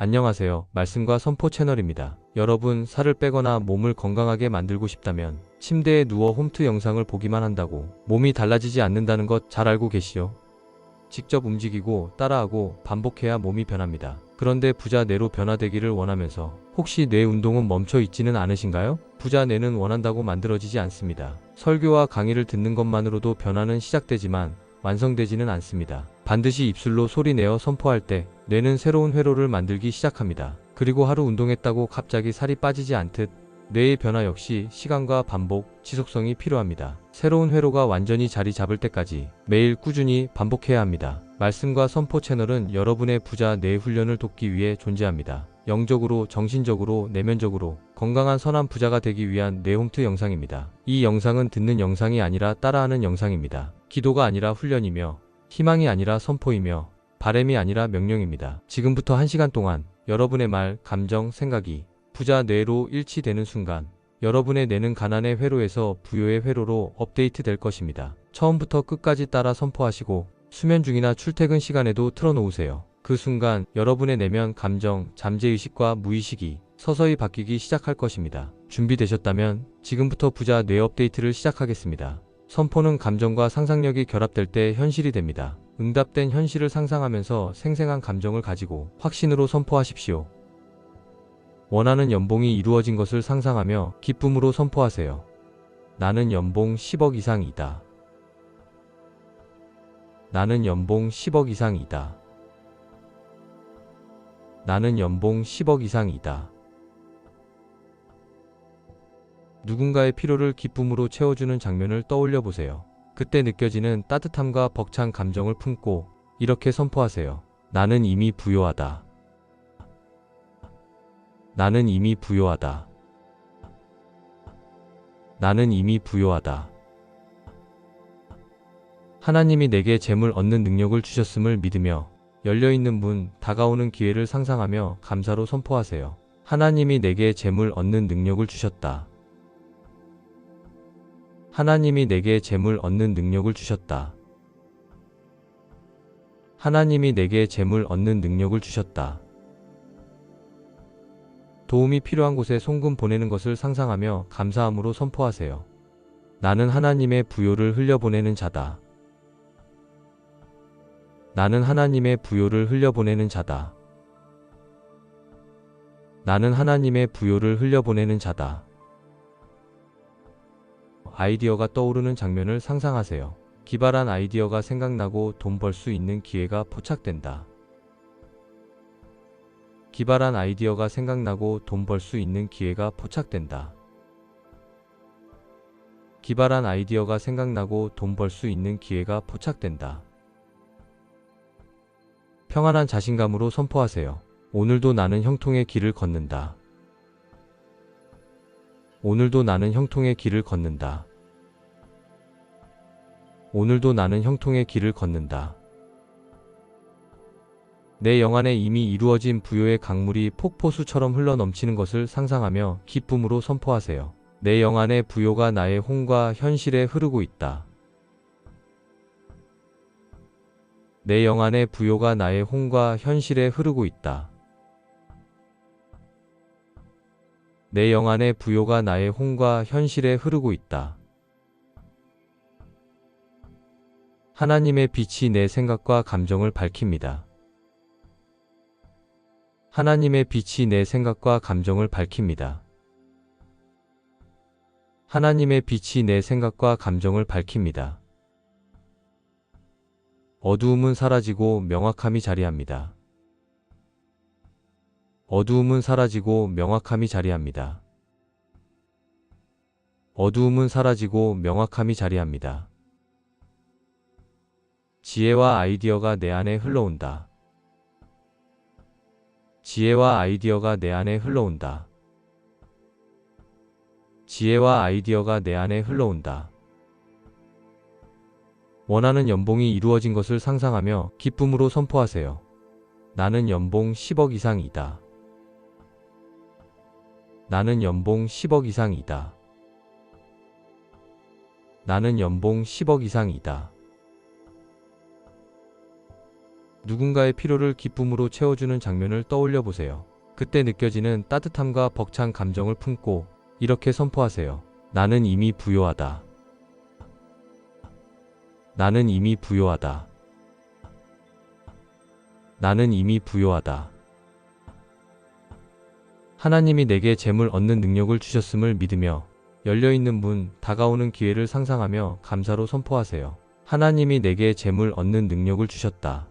안녕하세요. 말씀과 선포 채널입니다. 여러분, 살을 빼거나 몸을 건강하게 만들고 싶다면 침대에 누워 홈트 영상을 보기만 한다고 몸이 달라지지 않는다는 것 잘 알고 계시죠? 직접 움직이고 따라하고 반복해야 몸이 변합니다. 그런데 부자 뇌로 변화되기를 원하면서 혹시 뇌 운동은 멈춰 있지는 않으신가요? 부자 뇌는 원한다고 만들어지지 않습니다. 설교와 강의를 듣는 것만으로도 변화는 시작되지만 완성되지는 않습니다. 반드시 입술로 소리내어 선포할 때 뇌는 새로운 회로를 만들기 시작합니다. 그리고 하루 운동했다고 갑자기 살이 빠지지 않듯 뇌의 변화 역시 시간과 반복, 지속성이 필요합니다. 새로운 회로가 완전히 자리 잡을 때까지 매일 꾸준히 반복해야 합니다. 말씀과 선포 채널은 여러분의 부자 뇌 훈련을 돕기 위해 존재합니다. 영적으로, 정신적으로, 내면적으로 건강한 선한 부자가 되기 위한 뇌홈트 영상입니다. 이 영상은 듣는 영상이 아니라 따라하는 영상입니다. 기도가 아니라 훈련이며 희망이 아니라 선포이며 바램이 아니라 명령입니다. 지금부터 1시간 동안 여러분의 말, 감정, 생각이 부자 뇌로 일치되는 순간 여러분의 뇌는 가난의 회로에서 부요의 회로로 업데이트 될 것입니다. 처음부터 끝까지 따라 선포하시고 수면 중이나 출퇴근 시간에도 틀어놓으세요. 그 순간 여러분의 내면, 감정, 잠재의식과 무의식이 서서히 바뀌기 시작할 것입니다. 준비되셨다면 지금부터 부자 뇌 업데이트를 시작하겠습니다. 선포는 감정과 상상력이 결합될 때 현실이 됩니다. 응답된 현실을 상상하면서 생생한 감정을 가지고 확신으로 선포하십시오. 원하는 연봉이 이루어진 것을 상상하며 기쁨으로 선포하세요. 나는 연봉 10억 이상이다. 나는 연봉 10억 이상이다. 나는 연봉 10억 이상이다. 누군가의 필요를 기쁨으로 채워주는 장면을 떠올려 보세요. 그때 느껴지는 따뜻함과 벅찬 감정을 품고 이렇게 선포하세요. 나는 이미 부요하다. 나는 이미 부요하다. 나는 이미 부요하다. 하나님이 내게 재물 얻는 능력을 주셨음을 믿으며 열려있는 문, 다가오는 기회를 상상하며 감사로 선포하세요. 하나님이 내게 재물 얻는 능력을 주셨다. 하나님이 내게 재물 얻는 능력을 주셨다. 하나님이 내게 재물 얻는 능력을 주셨다. 도움이 필요한 곳에 송금 보내는 것을 상상하며 감사함으로 선포하세요. 나는 하나님의 부요를 흘려보내는 자다. 나는 하나님의 부요를 흘려보내는 자다. 나는 하나님의 부요를 흘려보내는 자다. 아이디어가 떠오르는 장면을 상상하세요. 기발한 아이디어가 생각나고 돈 벌 수 있는 기회가 포착된다. 기발한 아이디어가 생각나고 돈 벌 수 있는 기회가 포착된다. 기발한 아이디어가 생각나고 돈 벌 수 있는 기회가 포착된다. 평안한 자신감으로 선포하세요. 오늘도 나는 형통의 길을 걷는다. 오늘도 나는 형통의 길을 걷는다. 오늘도 나는 형통의 길을 걷는다. 내 영안에 이미 이루어진 부요의 강물이 폭포수처럼 흘러넘치는 것을 상상하며 기쁨으로 선포하세요. 내 영안의 부요가 나의 혼과 현실에 흐르고 있다. 내 영안의 부요가 나의 혼과 현실에 흐르고 있다. 내 영안의 부요가 나의 혼과 현실에 흐르고 있다. 하나님의 빛이 내 생각과 감정을 밝힙니다. 하나님의 빛이 내 생각과 감정을 밝힙니다. 하나님의 빛이 내 생각과 감정을 밝힙니다. 어두움은 사라지고 명확함이 자리합니다. 어두움은 사라지고 명확함이 자리합니다. 어두움은 사라지고 명확함이 자리합니다. 지혜와 아이디어가 내 안에 흘러온다. 지혜와 아이디어가 내 안에 흘러온다. 지혜와 아이디어가 내 안에 흘러온다. 원하는 연봉이 이루어진 것을 상상하며 기쁨으로 선포하세요. 나는 연봉 10억 이상이다. 나는 연봉 10억 이상이다. 나는 연봉 10억 이상이다. 누군가의 필요를 기쁨으로 채워주는 장면을 떠올려 보세요. 그때 느껴지는 따뜻함과 벅찬 감정을 품고 이렇게 선포하세요. 나는 이미 부요하다. 나는 이미 부요하다. 나는 이미 부요하다. 하나님이 내게 재물 얻는 능력을 주셨음을 믿으며 열려있는 문, 다가오는 기회를 상상하며 감사로 선포하세요. 하나님이 내게 재물 얻는 능력을 주셨다.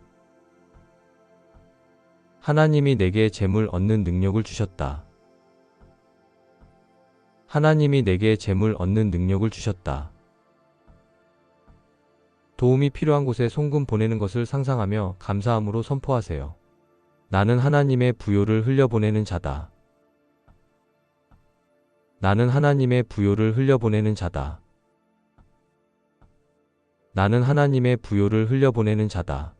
하나님이 내게 재물 얻는 능력을 주셨다. 하나님이 내게 재물 얻는 능력을 주셨다. 도움이 필요한 곳에 송금 보내는 것을 상상하며 감사함으로 선포하세요. 나는 하나님의 부요를 흘려보내는 자다. 나는 하나님의 부요를 흘려보내는 자다. 나는 하나님의 부요를 흘려보내는 자다.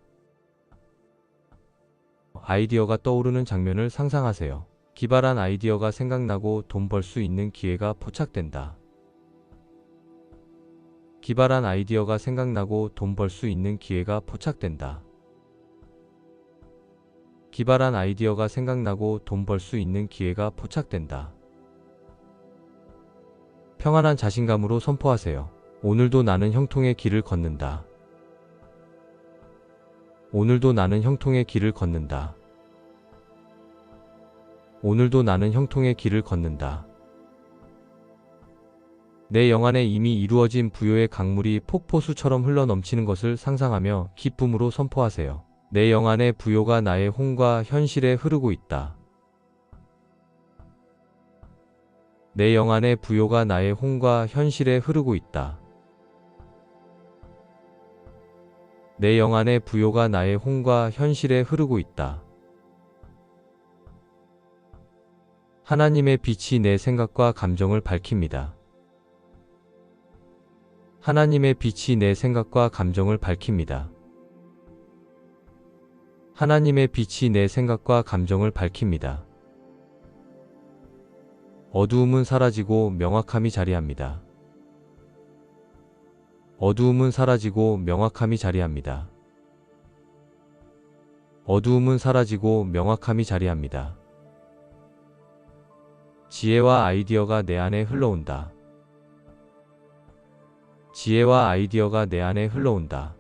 아이디어가 떠오르는 장면을 상상하세요. 기발한 아이디어가 생각나고 돈 벌 수 있는 기회가 포착된다. 기발한 아이디어가 생각나고 돈 벌 수 있는 기회가 포착된다. 기발한 아이디어가 생각나고 돈 벌 수 있는 기회가 포착된다. 평안한 자신감으로 선포하세요. 오늘도 나는 형통의 길을 걷는다. 오늘도 나는 형통의 길을 걷는다. 오늘도 나는 형통의 길을 걷는다. 내 영안에 이미 이루어진 부요의 강물이 폭포수처럼 흘러넘치는 것을 상상하며 기쁨으로 선포하세요. 내 영안의 부요가 나의 혼과 현실에 흐르고 있다. 내 영안의 부요가 나의 혼과 현실에 흐르고 있다. 내 영안의 부요가 나의 혼과 현실에 흐르고 있다. 하나님의 빛이 내 생각과 감정을 밝힙니다. 하나님의 빛이 내 생각과 감정을 밝힙니다. 하나님의 빛이 내 생각과 감정을 밝힙니다. 어두움은 사라지고 명확함이 자리합니다. 어두움은 사라지고 명확함이 자리합니다. 어두움은 사라지고 명확함이 자리합니다. 지혜와 아이디어가 내 안에 흘러온다. 지혜와 아이디어가 내 안에 흘러온다.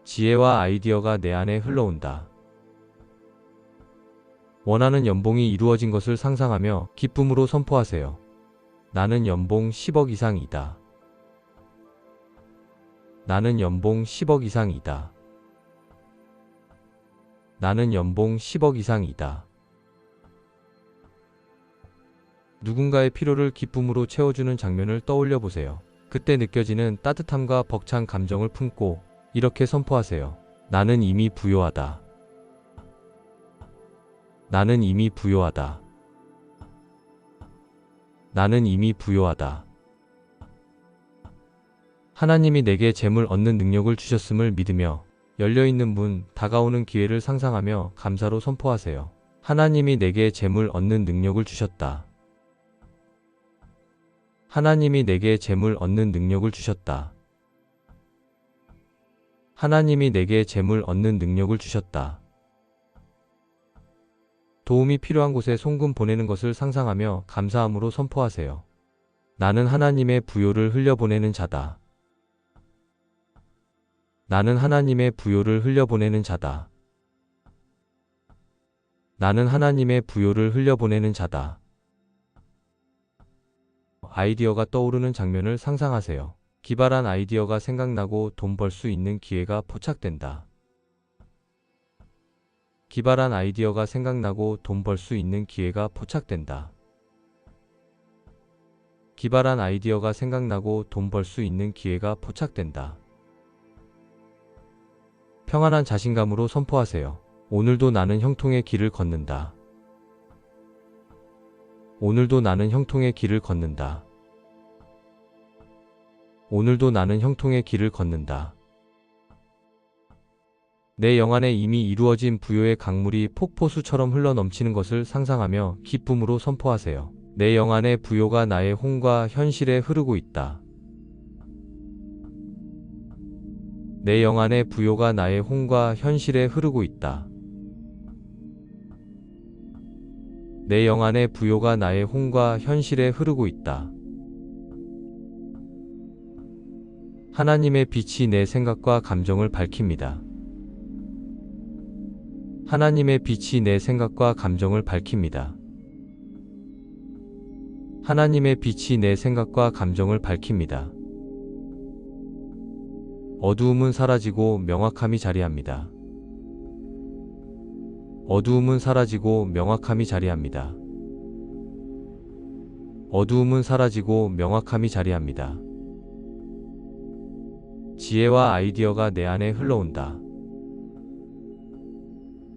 지혜와 아이디어가 내 안에 흘러온다. 원하는 연봉이 이루어진 것을 상상하며 기쁨으로 선포하세요. 나는 연봉 10억 이상이다. 나는 연봉 10억 이상이다. 나는 연봉 10억 이상이다. 누군가의 필요를 기쁨으로 채워주는 장면을 떠올려 보세요. 그때 느껴지는 따뜻함과 벅찬 감정을 품고 이렇게 선포하세요. 나는 이미 부요하다. 나는 이미 부요하다. 나는 이미 부요하다. 하나님이 내게 재물 얻는 능력을 주셨음을 믿으며 열려있는 문, 다가오는 기회를 상상하며 감사로 선포하세요. 하나님이 내게 재물 얻는 능력을 주셨다. 하나님이 내게 재물 얻는 능력을 주셨다. 하나님이 내게 재물 얻는 능력을 주셨다. 도움이 필요한 곳에 송금 보내는 것을 상상하며 감사함으로 선포하세요. 나는 하나님의 부요를 흘려보내는 자다. 나는 하나님의 부요를 흘려보내는 자다. 나는 하나님의 부요를 흘려보내는 자다. 아이디어가 떠오르는 장면을 상상하세요. 기발한 아이디어가 생각나고 돈 벌 수 있는 기회가 포착된다. 기발한 아이디어가 생각나고 돈 벌 수 있는 기회가 포착된다. 기발한 아이디어가 생각나고 돈 벌 수 있는 기회가 포착된다. 평안한 자신감으로 선포하세요. 오늘도 나는 형통의 길을 걷는다. 오늘도 나는 형통의 길을 걷는다. 오늘도 나는 형통의 길을 걷는다. 내 영안에 이미 이루어진 부요의 강물이 폭포수처럼 흘러넘치는 것을 상상하며 기쁨으로 선포하세요. 내 영안의 부요가 나의 혼과 현실에 흐르고 있다. 내 영안의 부요가 나의 혼과 현실에 흐르고 있다. 내 영안의 부요가 나의 혼과 현실에 흐르고 있다. 하나님의 빛이 내 생각과 감정을 밝힙니다. 하나님의 빛이 내 생각과 감정을 밝힙니다. 하나님의 빛이 내 생각과 감정을 밝힙니다. 어두움은 사라지고 명확함이 자리합니다. 어두움은 사라지고 명확함이 자리합니다. 어두움은 사라지고 명확함이 자리합니다. 지혜와 아이디어가 내 안에 흘러온다.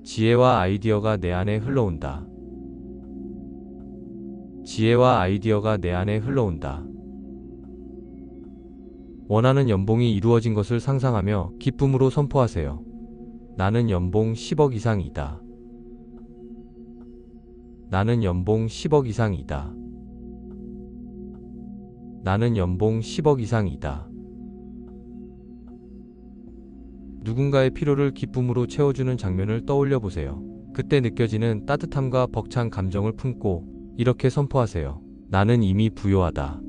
지혜와 아이디어가 내 안에 흘러온다. 지혜와 아이디어가 내 안에 흘러온다. 원하는 연봉이 이루어진 것을 상상하며 기쁨으로 선포하세요. 나는 연봉 10억 이상이다. 나는 연봉 10억 이상이다. 나는 연봉 10억 이상이다. 누군가의 필요를 기쁨으로 채워주는 장면을 떠올려 보세요. 그때 느껴지는 따뜻함과 벅찬 감정을 품고 이렇게 선포하세요. 나는 이미 부요하다.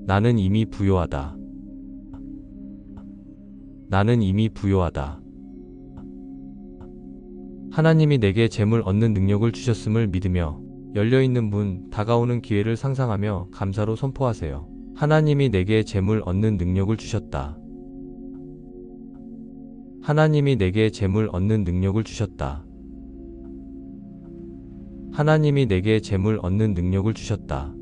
나는 이미 부요하다. 나는 이미 부요하다. 하나님이 내게 재물 얻는 능력을 주셨음을 믿으며 열려있는 문, 다가오는 기회를 상상하며 감사로 선포하세요. 하나님이 내게 재물 얻는 능력을 주셨다. 하나님이 내게 재물 얻는 능력을 주셨다. 하나님이 내게 재물 얻는 능력을 주셨다.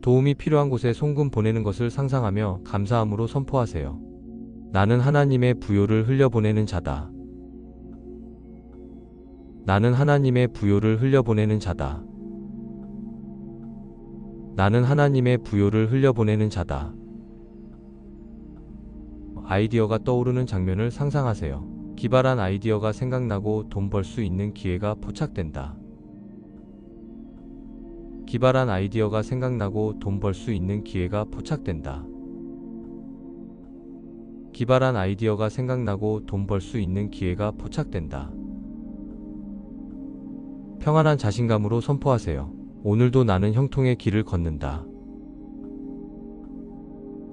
도움이 필요한 곳에 송금 보내는 것을 상상하며 감사함으로 선포하세요. 나는 하나님의 부요를 흘려보내는 자다. 나는 하나님의 부요를 흘려보내는 자다. 나는 하나님의 부요를 흘려보내는 자다. 아이디어가 떠오르는 장면을 상상하세요. 기발한 아이디어가 생각나고 돈 벌 수 있는 기회가 포착된다. 기발한 아이디어가 생각나고 돈 벌 수 있는 기회가 포착된다. 기발한 아이디어가 생각나고 돈 벌 수 있는 기회가 포착된다. 평안한 자신감으로 선포하세요. 오늘도 나는 형통의 길을 걷는다.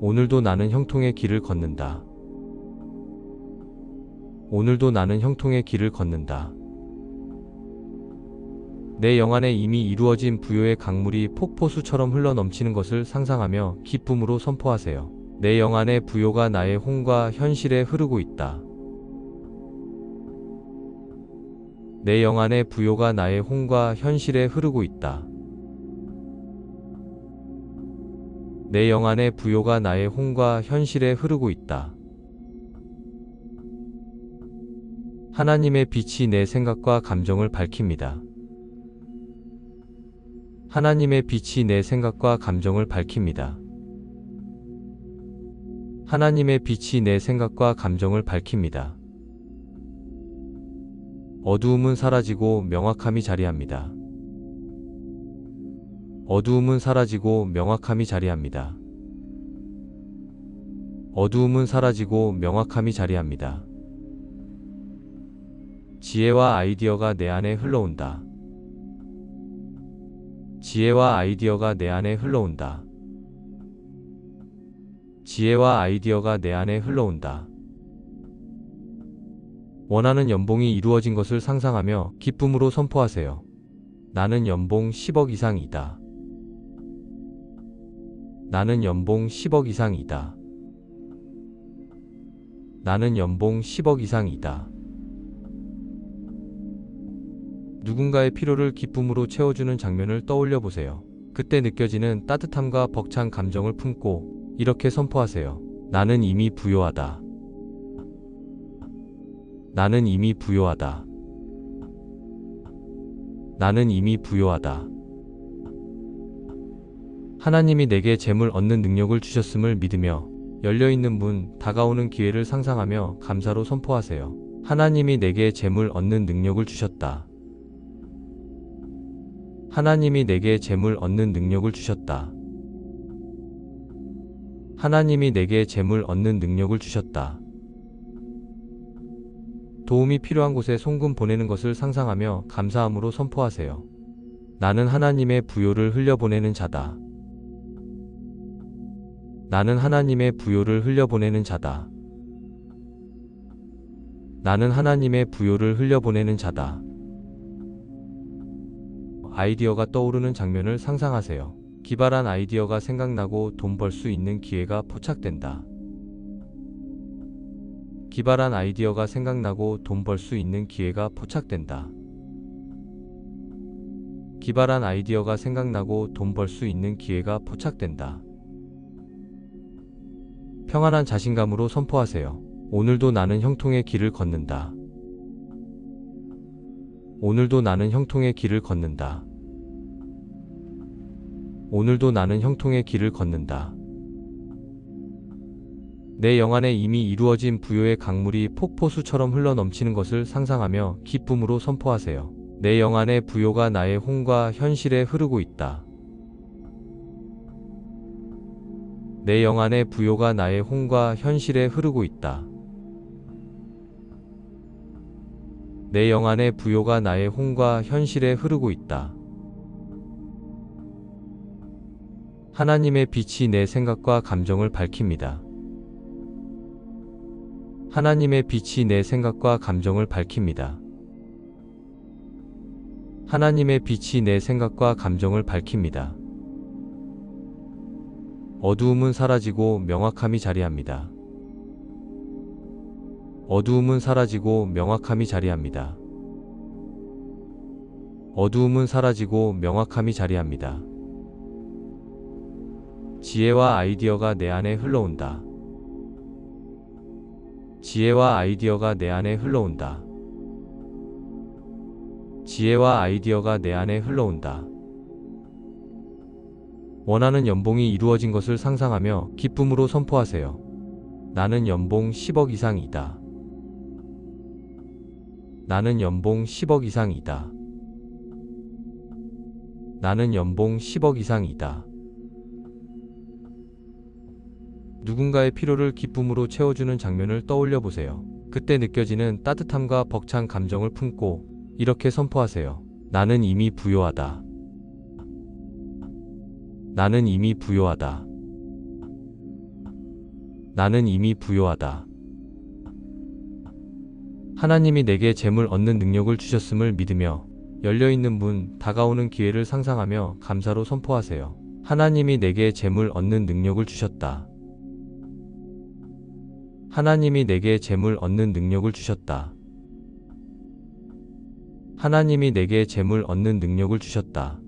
오늘도 나는 형통의 길을 걷는다. 오늘도 나는 형통의 길을 걷는다. 내 영안에 이미 이루어진 부요의 강물이 폭포수처럼 흘러넘치는 것을 상상하며 기쁨으로 선포하세요. 내 영안의 부요가 나의 혼과 현실에 흐르고 있다. 내 영안의 부요가 나의 혼과 현실에 흐르고 있다. 내 영안의 부요가 나의 혼과 현실에 흐르고 있다. 하나님의 빛이 내 생각과 감정을 밝힙니다. 하나님의 빛이 내 생각과 감정을 밝힙니다. 하나님의 빛이 내 생각과 감정을 밝힙니다. 어두움은 사라지고 명확함이 자리합니다. 어두움은 사라지고 명확함이 자리합니다. 어두움은 사라지고 명확함이 자리합니다. 지혜와 아이디어가 내 안에 흘러온다. 지혜와 아이디어가 내 안에 흘러온다. 지혜와 아이디어가 내 안에 흘러온다. 원하는 연봉이 이루어진 것을 상상하며 기쁨으로 선포하세요. 나는 연봉 10억 이상이다. 나는 연봉 10억 이상이다. 나는 연봉 10억 이상이다. 누군가의 필요를 기쁨으로 채워주는 장면을 떠올려 보세요. 그때 느껴지는 따뜻함과 벅찬 감정을 품고 이렇게 선포하세요. 나는 이미 부요하다. 나는 이미 부요하다. 나는 이미 부요하다. 하나님이 내게 재물 얻는 능력을 주셨음을 믿으며 열려있는 문, 다가오는 기회를 상상하며 감사로 선포하세요. 하나님이 내게 재물 얻는 능력을 주셨다. 하나님이 내게 재물 얻는 능력을 주셨다. 하나님이 내게 재물 얻는 능력을 주셨다. 도움이 필요한 곳에 송금 보내는 것을 상상하며 감사함으로 선포하세요. 나는 하나님의 부요를 흘려보내는 자다. 나는 하나님의 부요를 흘려보내는 자다. 나는 하나님의 부요를 흘려보내는 자다. 아이디어가 떠오르는 장면을 상상하세요. 기발한 아이디어가 생각나고 돈 벌 수 있는 기회가 포착된다. 기발한 아이디어가 생각나고 돈 벌 수 있는 기회가 포착된다. 기발한 아이디어가 생각나고 돈 벌 수 있는 기회가 포착된다. 평안한 자신감으로 선포하세요. 오늘도 나는 형통의 길을 걷는다. 오늘도 나는 형통의 길을 걷는다. 오늘도 나는 형통의 길을 걷는다. 내 영안에 이미 이루어진 부요의 강물이 폭포수처럼 흘러넘치는 것을 상상하며 기쁨으로 선포하세요. 내 영안의 부요가 나의 혼과 현실에 흐르고 있다. 내 영안의 부요가 나의 혼과 현실에 흐르고 있다. 내 영안의 부요가 나의 혼과 현실에 흐르고 있다. 하나님의 빛이 내 생각과 감정을 밝힙니다. 하나님의 빛이 내 생각과 감정을 밝힙니다. 하나님의 빛이 내 생각과 감정을 밝힙니다. 어두움은 사라지고 명확함이 자리합니다. 어두움은 사라지고 명확함이 자리합니다. 어두움은 사라지고 명확함이 자리합니다. 지혜와 아이디어가 내 안에 흘러온다. 지혜와 아이디어가 내 안에 흘러온다. 지혜와 아이디어가 내 안에 흘러온다. 원하는 연봉이 이루어진 것을 상상하며 기쁨으로 선포하세요. 나는 연봉 10억 이상이다. 나는 연봉 10억 이상이다. 나는 연봉 10억 이상이다. 누군가의 필요를 기쁨으로 채워주는 장면을 떠올려 보세요. 그때 느껴지는 따뜻함과 벅찬 감정을 품고 이렇게 선포하세요. 나는 이미 부요하다. 나는 이미 부요하다. 나는 이미 부요하다. 하나님이 내게 재물 얻는 능력을 주셨음을 믿으며 열려있는 문, 다가오는 기회를 상상하며 감사로 선포하세요. 하나님이 내게 재물 얻는 능력을 주셨다. 하나님이 내게 재물 얻는 능력을 주셨다. 하나님이 내게 재물 얻는 능력을 주셨다.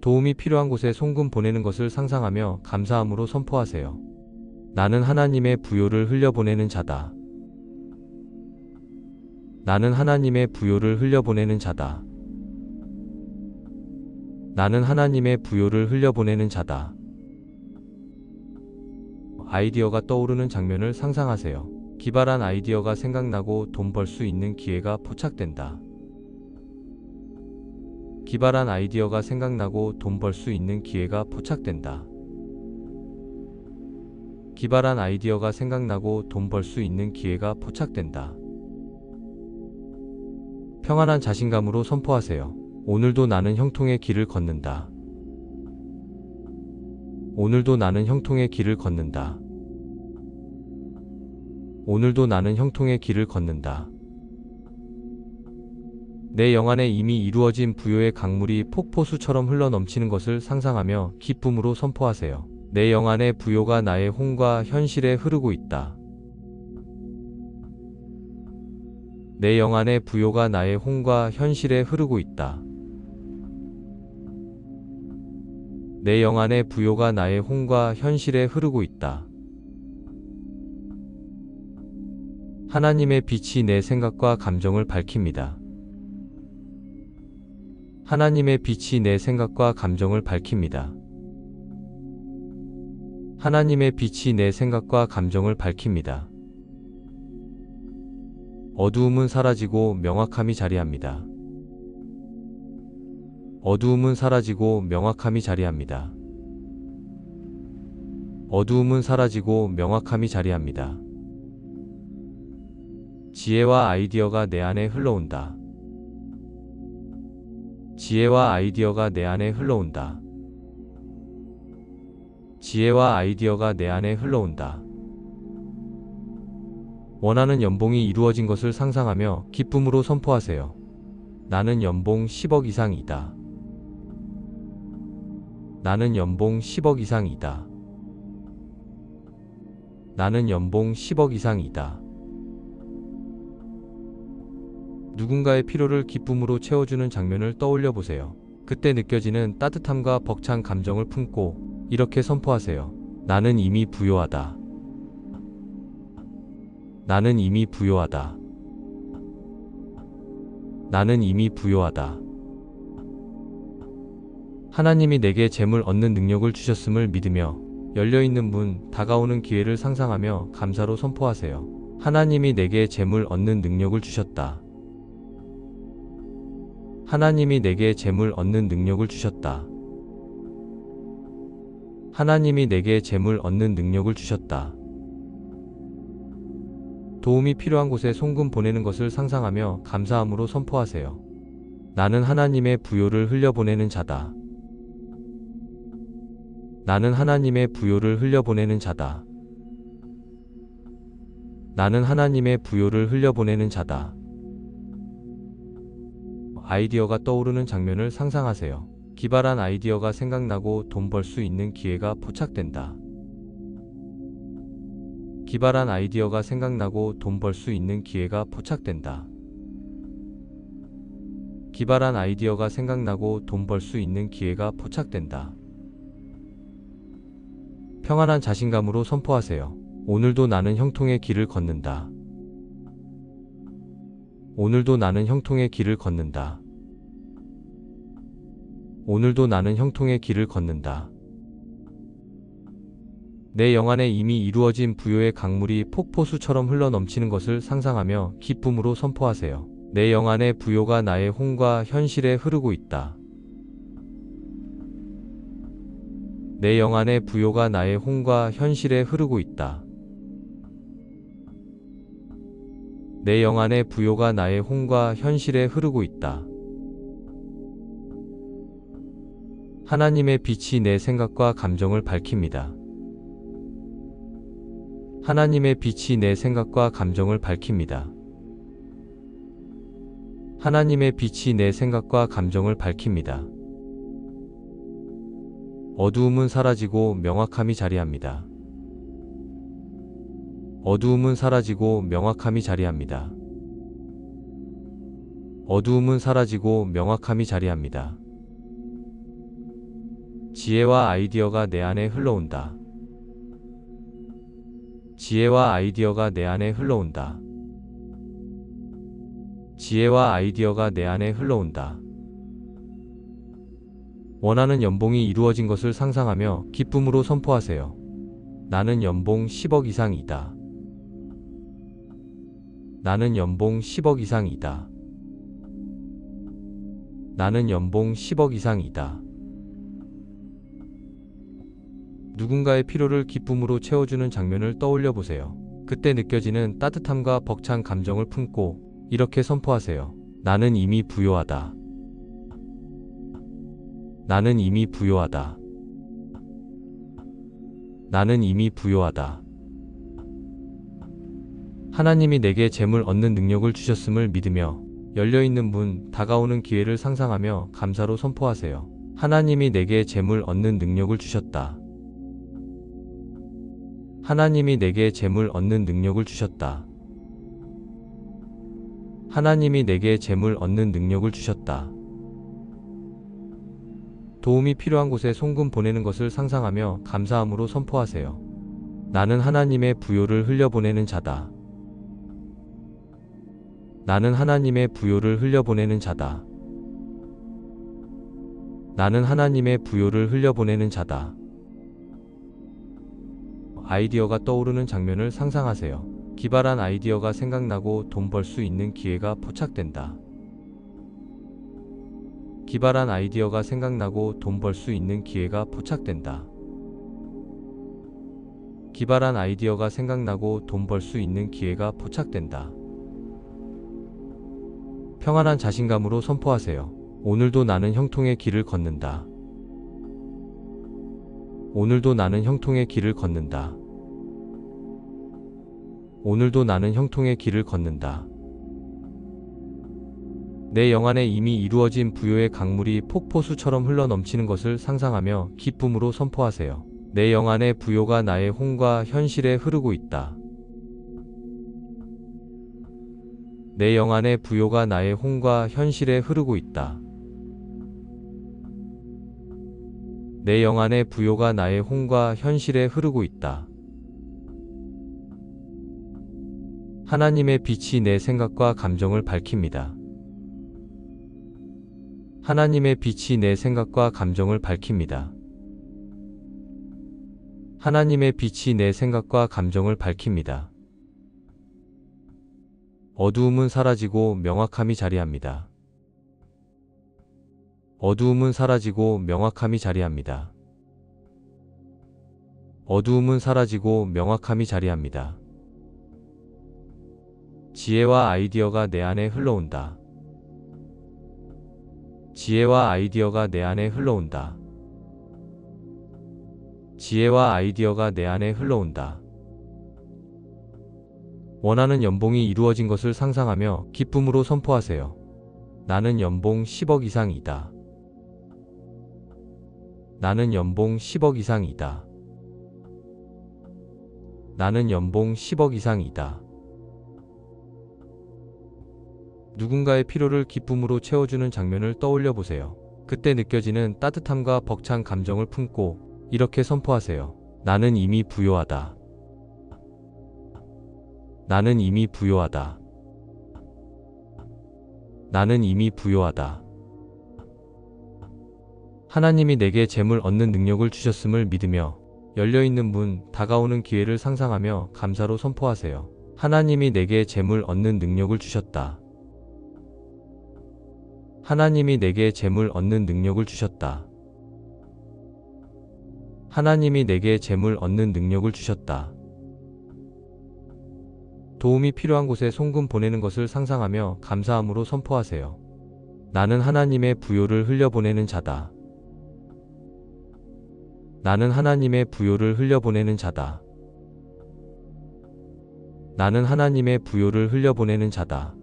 도움이 필요한 곳에 송금 보내는 것을 상상하며 감사함으로 선포하세요. 나는 하나님의 부요를 흘려보내는 자다. 나는 하나님의 부요를 흘려보내는 자다. 나는 하나님의 부요를 흘려보내는 자다. 아이디어가 떠오르는 장면을 상상하세요. 기발한 아이디어가 생각나고 돈 벌 수 있는 기회가 포착된다. 기발한 아이디어가 생각나고 돈 벌 수 있는 기회가 포착된다. 기발한 아이디어가 생각나고 돈 벌 수 있는 기회가 포착된다. 평안한 자신감으로 선포하세요. 오늘도 나는 형통의 길을 걷는다. 오늘도 나는 형통의 길을 걷는다. 오늘도 나는 형통의 길을 걷는다. 내 영안에 이미 이루어진 부요의 강물이 폭포수처럼 흘러넘치는 것을 상상하며 기쁨으로 선포하세요. 내 영안의 부요가 나의 혼과 현실에 흐르고 있다. 내 영안의 부요가 나의 혼과 현실에 흐르고 있다. 내 영안의 부요가 나의 혼과 현실에 흐르고 있다. 하나님의 빛이 내 생각과 감정을 밝힙니다. 하나님의 빛이 내 생각과 감정을 밝힙니다. 하나님의 빛이 내 생각과 감정을 밝힙니다. 어두움은 사라지고 명확함이 자리합니다. 어두움은 사라지고 명확함이 자리합니다. 어두움은 사라지고 명확함이 자리합니다. 지혜와 아이디어가 내 안에 흘러온다. 지혜와 아이디어가 내 안에 흘러온다. 지혜와 아이디어가 내 안에 흘러온다. 원하는 연봉이 이루어진 것을 상상하며 기쁨으로 선포하세요. 나는 연봉 10억 이상이다. 나는 연봉 10억 이상이다. 나는 연봉 10억 이상이다. 누군가의 필요를 기쁨으로 채워주는 장면을 떠올려 보세요. 그때 느껴지는 따뜻함과 벅찬 감정을 품고 이렇게 선포하세요. 나는 이미 부요하다. 나는 이미 부요하다. 나는 이미 부요하다. 하나님이 내게 재물 얻는 능력을 주셨음을 믿으며 열려있는 문, 다가오는 기회를 상상하며 감사로 선포하세요. 하나님이 내게 재물 얻는 능력을 주셨다. 하나님이 내게 재물 얻는 능력을 주셨다. 하나님이 내게 재물 얻는 능력을 주셨다. 도움이 필요한 곳에 송금 보내는 것을 상상하며 감사함으로 선포하세요. 나는 하나님의 부요를 흘려보내는 자다. 나는 하나님의 부요를 흘려보내는 자다. 나는 하나님의 부요를 흘려보내는 자다. 아이디어가 떠오르는 장면을 상상하세요. 기발한 아이디어가 생각나고 돈 벌 수 있는 기회가 포착된다. 기발한 아이디어가 생각나고 돈 벌 수 있는 기회가 포착된다. 기발한 아이디어가 생각나고 돈 벌 수 있는 기회가 포착된다. 평안한 자신감으로 선포하세요. 오늘도 나는 형통의 길을 걷는다. 오늘도 나는 형통의 길을 걷는다. 오늘도 나는 형통의 길을 걷는다. 내 영안에 이미 이루어진 부요의 강물이 폭포수처럼 흘러넘치는 것을 상상하며 기쁨으로 선포하세요. 내 영안의 부요가 나의 혼과 현실에 흐르고 있다. 내 영안의 부요가 나의 혼과 현실에 흐르고 있다. 내 영안의 부요가 나의 혼과 현실에 흐르고 있다. 하나님의 빛이 내 생각과 감정을 밝힙니다. 하나님의 빛이 내 생각과 감정을 밝힙니다. 하나님의 빛이 내 생각과 감정을 밝힙니다. 어두움은 사라지고 명확함이 자리합니다. 어두움은 사라지고 명확함이 자리합니다. 어두움은 사라지고 명확함이 자리합니다. 지혜와 아이디어가 내 안에 흘러온다. 지혜와 아이디어가 내 안에 흘러온다. 지혜와 아이디어가 내 안에 흘러온다. 원하는 연봉이 이루어진 것을 상상하며 기쁨으로 선포하세요. 나는 연봉 10억 이상이다. 나는 연봉 10억 이상이다. 나는 연봉 10억 이상이다. 누군가의 필요를 기쁨으로 채워주는 장면을 떠올려 보세요. 그때 느껴지는 따뜻함과 벅찬 감정을 품고 이렇게 선포하세요. 나는 이미 부요하다. 나는 이미 부요하다. 나는 이미 부요하다. 하나님이 내게 재물 얻는 능력을 주셨음을 믿으며 열려있는 문, 다가오는 기회를 상상하며 감사로 선포하세요. 하나님이 내게 재물 얻는 능력을 주셨다. 하나님이 내게 재물 얻는 능력을 주셨다. 하나님이 내게 재물 얻는 능력을 주셨다. 도움이 필요한 곳에 송금 보내는 것을 상상하며 감사함으로 선포하세요. 나는 하나님의 부요를 흘려보내는 자다. 나는 하나님의 부요를 흘려보내는 자다. 나는 하나님의 부요를 흘려보내는 자다. 아이디어가 떠오르는 장면을 상상하세요. 기발한 아이디어가 생각나고 돈 벌 수 있는 기회가 포착된다. 기발한 아이디어가 생각나고 돈 벌 수 있는 기회가 포착된다. 기발한 아이디어가 생각나고 돈 벌 수 있는 기회가 포착된다. 평안한 자신감으로 선포하세요. 오늘도 나는 형통의 길을 걷는다. 오늘도 나는 형통의 길을 걷는다. 오늘도 나는 형통의 길을 걷는다. 내 영안에 이미 이루어진 부요의 강물이 폭포수처럼 흘러넘치는 것을 상상하며 기쁨으로 선포하세요. 내 영안의 부요가 나의 혼과 현실에 흐르고 있다. 내 영안의 부요가 나의 혼과 현실에 흐르고 있다. 내 영안의 부요가 나의 혼과 현실에 흐르고 있다. 하나님의 빛이 내 생각과 감정을 밝힙니다. 하나님의 빛이 내 생각과 감정을 밝힙니다. 하나님의 빛이 내 생각과 감정을 밝힙니다. 어두움은 사라지고 명확함이 자리합니다. 어두움은 사라지고 명확함이 자리합니다. 어두움은 사라지고 명확함이 자리합니다. 지혜와 아이디어가 내 안에 흘러온다. 지혜와 아이디어가 내 안에 흘러온다. 지혜와 아이디어가 내 안에 흘러온다. 원하는 연봉이 이루어진 것을 상상하며 기쁨으로 선포하세요. 나는 연봉 10억 이상이다. 나는 연봉 10억 이상이다. 나는 연봉 10억 이상이다. 누군가의 필요를 기쁨으로 채워주는 장면을 떠올려 보세요. 그때 느껴지는 따뜻함과 벅찬 감정을 품고 이렇게 선포하세요. 나는 이미 부요하다. 나는 이미 부요하다. 나는 이미 부요하다. 하나님이 내게 재물 얻는 능력을 주셨음을 믿으며 열려있는 문, 다가오는 기회를 상상하며 감사로 선포하세요. 하나님이 내게 재물 얻는 능력을 주셨다. 하나님이 내게 재물 얻는 능력을 주셨다. 하나님이 내게 재물 얻는 능력을 주셨다. 도움이 필요한 곳에 송금 보내는 것을 상상하며 감사함으로 선포하세요. 나는 하나님의 부요를 흘려보내는 자다. 나는 하나님의 부요를 흘려보내는 자다. 나는 하나님의 부요를 흘려보내는 자다.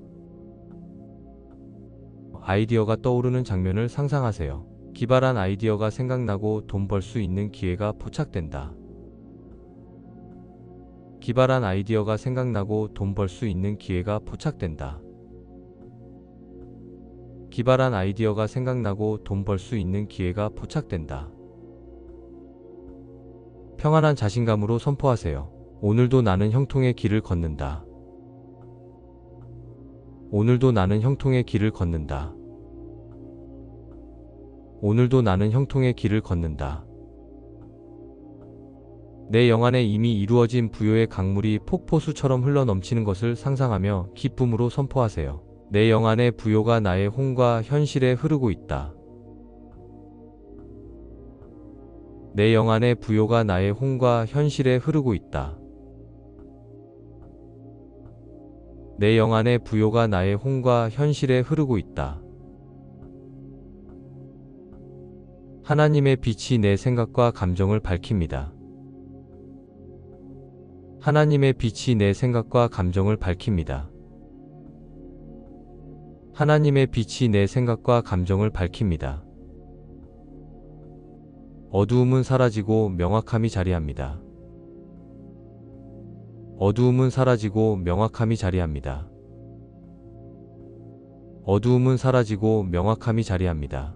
아이디어가 떠오르는 장면을 상상하세요. 기발한 아이디어가 생각나고 돈 벌 수 있는 기회가 포착된다. 기발한 아이디어가 생각나고 돈 벌 수 있는 기회가 포착된다. 기발한 아이디어가 생각나고 돈 벌 수 있는 기회가 포착된다. 평안한 자신감으로 선포하세요. 오늘도 나는 형통의 길을 걷는다. 오늘도 나는 형통의 길을 걷는다. 오늘도 나는 형통의 길을 걷는다. 내 영안에 이미 이루어진 부요의 강물이 폭포수처럼 흘러넘치는 것을 상상하며 기쁨으로 선포하세요. 내 영안의 부요가 나의 혼과 현실에 흐르고 있다. 내 영안의 부요가 나의 혼과 현실에 흐르고 있다. 내 영안의 부요가 나의 혼과 현실에 흐르고 있다. 하나님의 빛이 내 생각과 감정을 밝힙니다. 하나님의 빛이 내 생각과 감정을 밝힙니다. 하나님의 빛이 내 생각과 감정을 밝힙니다. 어두움은 사라지고 명확함이 자리합니다. 어두움은 사라지고 명확함이 자리합니다. 어두움은 사라지고 명확함이 자리합니다.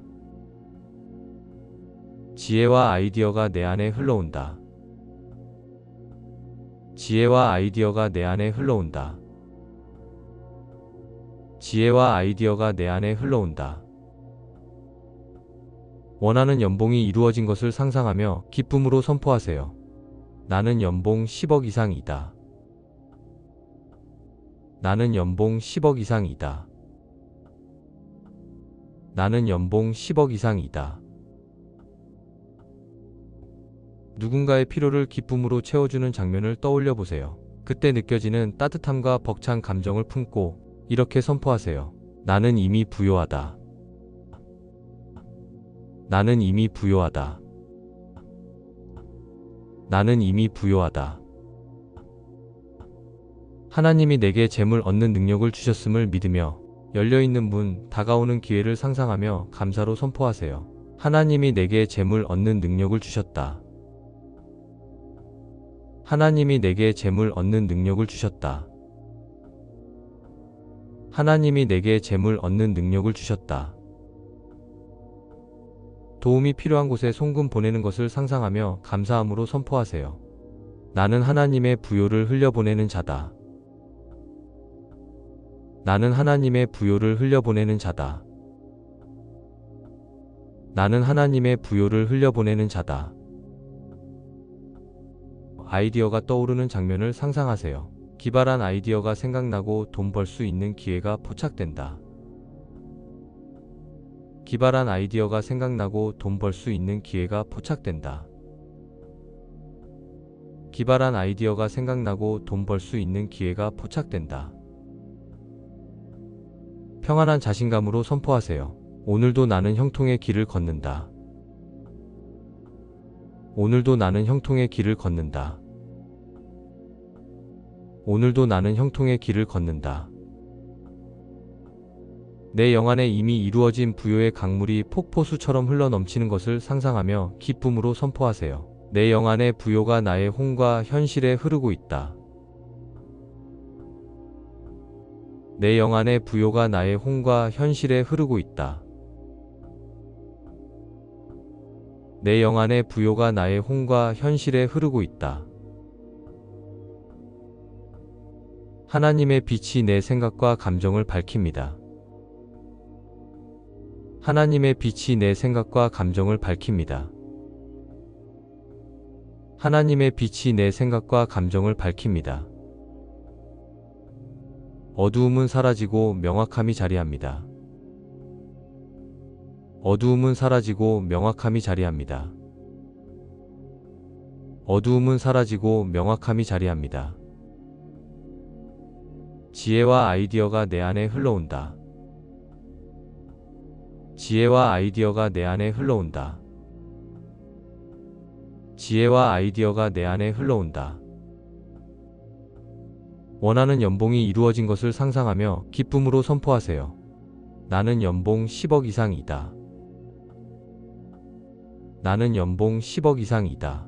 지혜와 아이디어가 내 안에 흘러온다. 지혜와 아이디어가 내 안에 흘러온다. 지혜와 아이디어가 내 안에 흘러온다. 원하는 연봉이 이루어진 것을 상상하며 기쁨으로 선포하세요. 나는 연봉 10억 이상이다. 나는 연봉 10억 이상이다. 나는 연봉 10억 이상이다. 누군가의 필요를 기쁨으로 채워주는 장면을 떠올려 보세요. 그때 느껴지는 따뜻함과 벅찬 감정을 품고 이렇게 선포하세요. 나는 이미 부요하다. 나는 이미 부요하다. 나는 이미 부요하다. 하나님이 내게 재물 얻는 능력을 주셨음을 믿으며 열려있는 문, 다가오는 기회를 상상하며 감사로 선포하세요. 하나님이 내게 재물 얻는 능력을 주셨다. 하나님이 내게 재물 얻는 능력을 주셨다. 하나님이 내게 재물 얻는 능력을 주셨다. 도움이 필요한 곳에 송금 보내는 것을 상상하며 감사함으로 선포하세요. 나는 하나님의 부요를 흘려보내는 자다. 나는 하나님의 부요를 흘려보내는 자다. 나는 하나님의 부요를 흘려보내는 자다. 아이디어가 떠오르는 장면을 상상하세요. 기발한 아이디어가 생각나고 돈 벌 수 있는 기회가 포착된다. 기발한 아이디어가 생각나고 돈 벌 수 있는 기회가 포착된다. 기발한 아이디어가 생각나고 돈 벌 수 있는 기회가 포착된다. 평안한 자신감으로 선포하세요. 오늘도 나는 형통의 길을 걷는다. 오늘도 나는 형통의 길을 걷는다. 오늘도 나는 형통의 길을 걷는다. 내 영안에 이미 이루어진 부요의 강물이 폭포수처럼 흘러넘치는 것을 상상하며 기쁨으로 선포하세요. 내 영안의 부요가 나의 혼과 현실에 흐르고 있다. 내 영안의 부요가 나의 혼과 현실에 흐르고 있다. 내 영안의 부요가 나의 혼과 현실에 흐르고 있다. 하나님의 빛이 내 생각과 감정을 밝힙니다. 하나님의 빛이 내 생각과 감정을 밝힙니다. 하나님의 빛이 내 생각과 감정을 밝힙니다. 어두움은 사라지고 명확함이 자리합니다. 어두움은 사라지고 명확함이 자리합니다. 어두움은 사라지고 명확함이 자리합니다. 지혜와 아이디어가 내 안에 흘러온다. 지혜와 아이디어가 내 안에 흘러온다. 지혜와 아이디어가 내 안에 흘러온다. 원하는 연봉이 이루어진 것을 상상하며 기쁨으로 선포하세요. 나는 연봉 10억 이상이다. 나는 연봉 10억 이상이다.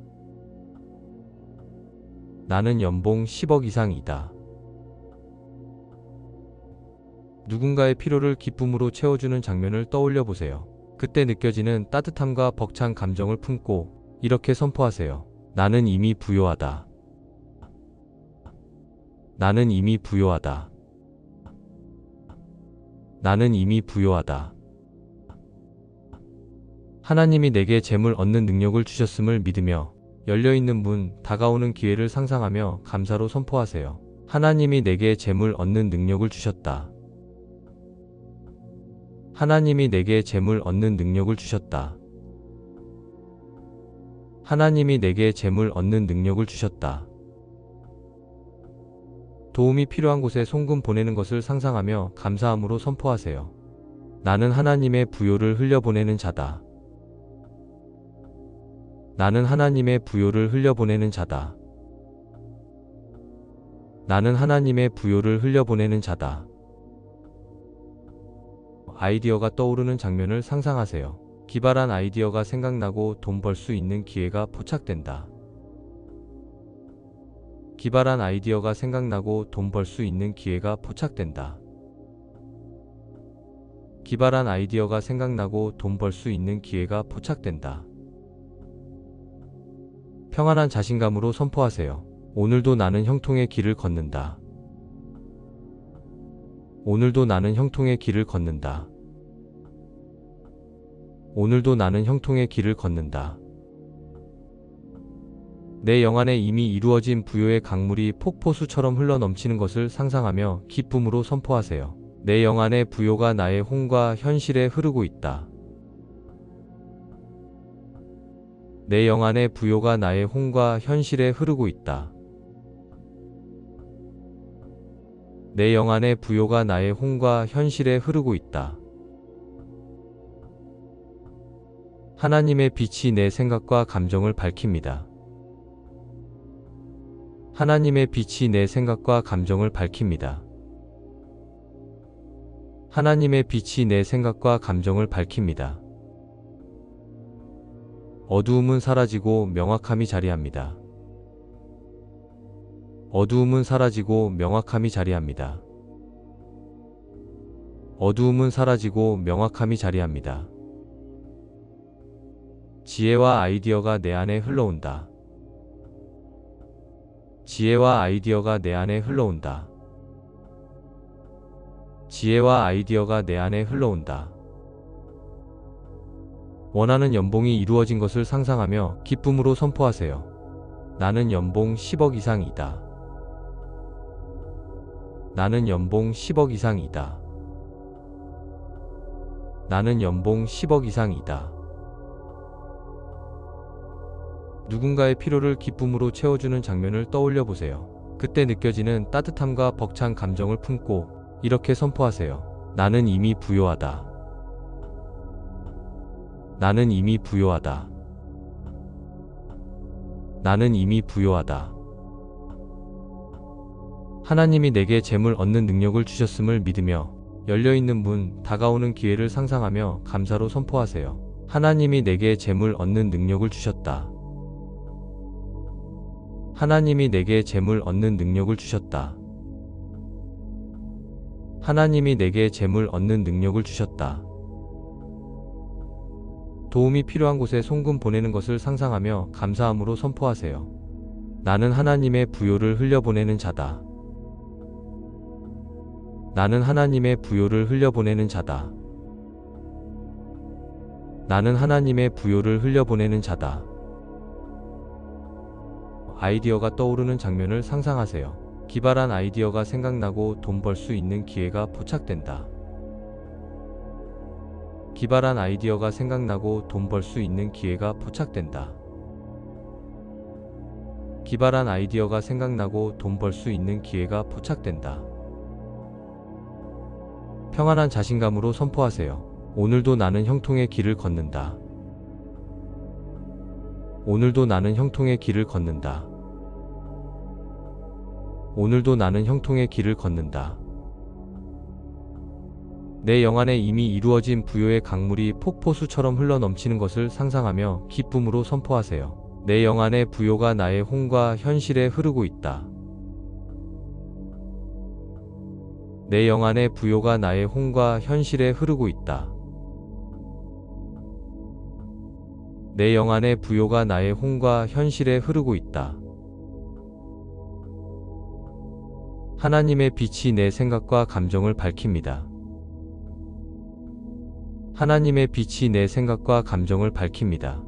나는 연봉 10억 이상이다. 누군가의 필요를 기쁨으로 채워주는 장면을 떠올려 보세요. 그때 느껴지는 따뜻함과 벅찬 감정을 품고 이렇게 선포하세요. 나는 이미 부요하다. 나는 이미 부요하다. 나는 이미 부요하다. 하나님이 내게 재물 얻는 능력을 주셨음을 믿으며 열려있는 문, 다가오는 기회를 상상하며 감사로 선포하세요. 하나님이 내게 재물 얻는 능력을 주셨다. 하나님이 내게 재물 얻는 능력을 주셨다. 하나님이 내게 재물 얻는 능력을 주셨다. 도움이 필요한 곳에 송금 보내는 것을 상상하며 감사함으로 선포하세요. 나는 하나님의 부요를 흘려보내는 자다. 나는 하나님의 부요를 흘려보내는 자다. 나는 하나님의 부요를 흘려보내는 자다. 아이디어가 떠오르는 장면을 상상하세요. 기발한 아이디어가 생각나고 돈 벌 수 있는 기회가 포착된다. 기발한 아이디어가 생각나고 돈 벌 수 있는 기회가 포착된다. 기발한 아이디어가 생각나고 돈 벌 수 있는 기회가 포착된다. 평안한 자신감으로 선포하세요. 오늘도 나는 형통의 길을 걷는다. 오늘도 나는 형통의 길을 걷는다. 오늘도 나는 형통의 길을 걷는다. 내 영안에 이미 이루어진 부요의 강물이 폭포수처럼 흘러넘치는 것을 상상하며 기쁨으로 선포하세요. 내 영안의 부요가 나의 혼과 현실에 흐르고 있다. 내 영 안의 부요가 나의 혼과 현실에 흐르고 있다. 내 영 안의 부요가 나의 혼과 현실에 흐르고 있다. 하나님의 빛이 내 생각과 감정을 밝힙니다. 하나님의 빛이 내 생각과 감정을 밝힙니다. 하나님의 빛이 내 생각과 감정을 밝힙니다. 어두움은 사라지고 명확함이 자리합니다. 어두움은 사라지고 명확함이 자리합니다. 어두움은 사라지고 명확함이 자리합니다. 지혜와 아이디어가 내 안에 흘러온다. 지혜와 아이디어가 내 안에 흘러온다. 지혜와 아이디어가 내 안에 흘러온다. 원하는 연봉이 이루어진 것을 상상하며 기쁨으로 선포하세요. 나는 연봉 10억 이상이다. 나는 연봉 10억 이상이다. 나는 연봉 10억 이상이다. 누군가의 필요를 기쁨으로 채워주는 장면을 떠올려 보세요. 그때 느껴지는 따뜻함과 벅찬 감정을 품고 이렇게 선포하세요. 나는 이미 부요하다. 나는 이미 부요하다. 나는 이미 부요하다. 하나님이 내게 재물 얻는 능력을 주셨음을 믿으며 열려있는 문, 다가오는 기회를 상상하며 감사로 선포하세요. 하나님이 내게 재물 얻는 능력을 주셨다. 하나님이 내게 재물 얻는 능력을 주셨다. 하나님이 내게 재물 얻는 능력을 주셨다. 도움이 필요한 곳에 송금 보내는 것을 상상하며 감사함으로 선포하세요. 나는 하나님의 부요를 흘려보내는 자다. 나는 하나님의 부요를 흘려보내는 자다. 나는 하나님의 부요를 흘려보내는 자다. 아이디어가 떠오르는 장면을 상상하세요. 기발한 아이디어가 생각나고 돈 벌 수 있는 기회가 포착된다. 기발한 아이디어가 생각나고 돈 벌 수 있는 기회가 포착된다. 기발한 아이디어가 생각나고 돈 벌 수 있는 기회가 포착된다. 평안한 자신감으로 선포하세요. 오늘도 나는 형통의 길을 걷는다. 오늘도 나는 형통의 길을 걷는다. 오늘도 나는 형통의 길을 걷는다. 내 영 안에 이미 이루어진 부요의 강물이 폭포수처럼 흘러넘치는 것을 상상하며 기쁨으로 선포하세요. 내 영 안에 부요가 나의 혼과 현실에 흐르고 있다. 내 영 안에 부요가 나의 혼과 현실에 흐르고 있다. 내 영 안에 부요가 나의 혼과 현실에 흐르고 있다. 하나님의 빛이 내 생각과 감정을 밝힙니다. 하나님의 빛이 내 생각과 감정을 밝힙니다.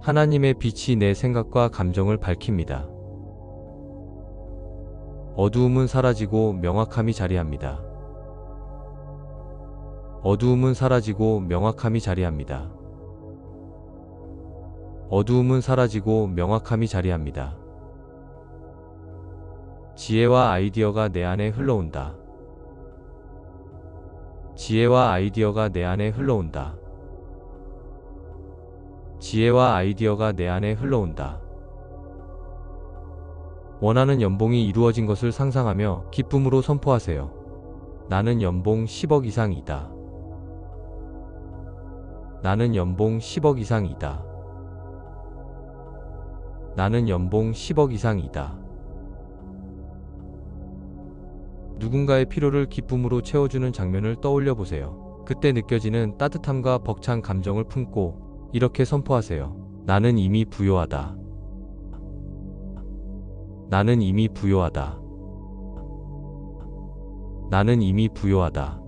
하나님의 빛이 내 생각과 감정을 밝힙니다. 어두움은 사라지고 명확함이 자리합니다. 어두움은 사라지고 명확함이 자리합니다. 어두움은 사라지고 명확함이 자리합니다. 지혜와 아이디어가 내 안에 흘러온다. 지혜와 아이디어가 내 안에 흘러온다. 지혜와 아이디어가 내 안에 흘러온다. 원하는 연봉이 이루어진 것을 상상하며 기쁨으로 선포하세요. 나는 연봉 10억 이상이다. 나는 연봉 10억 이상이다. 나는 연봉 10억 이상이다. 누군가의 필요를 기쁨으로 채워주는 장면을 떠올려 보세요. 그때 느껴지는 따뜻함과 벅찬 감정을 품고 이렇게 선포하세요. 나는 이미 부요하다. 나는 이미 부요하다. 나는 이미 부요하다.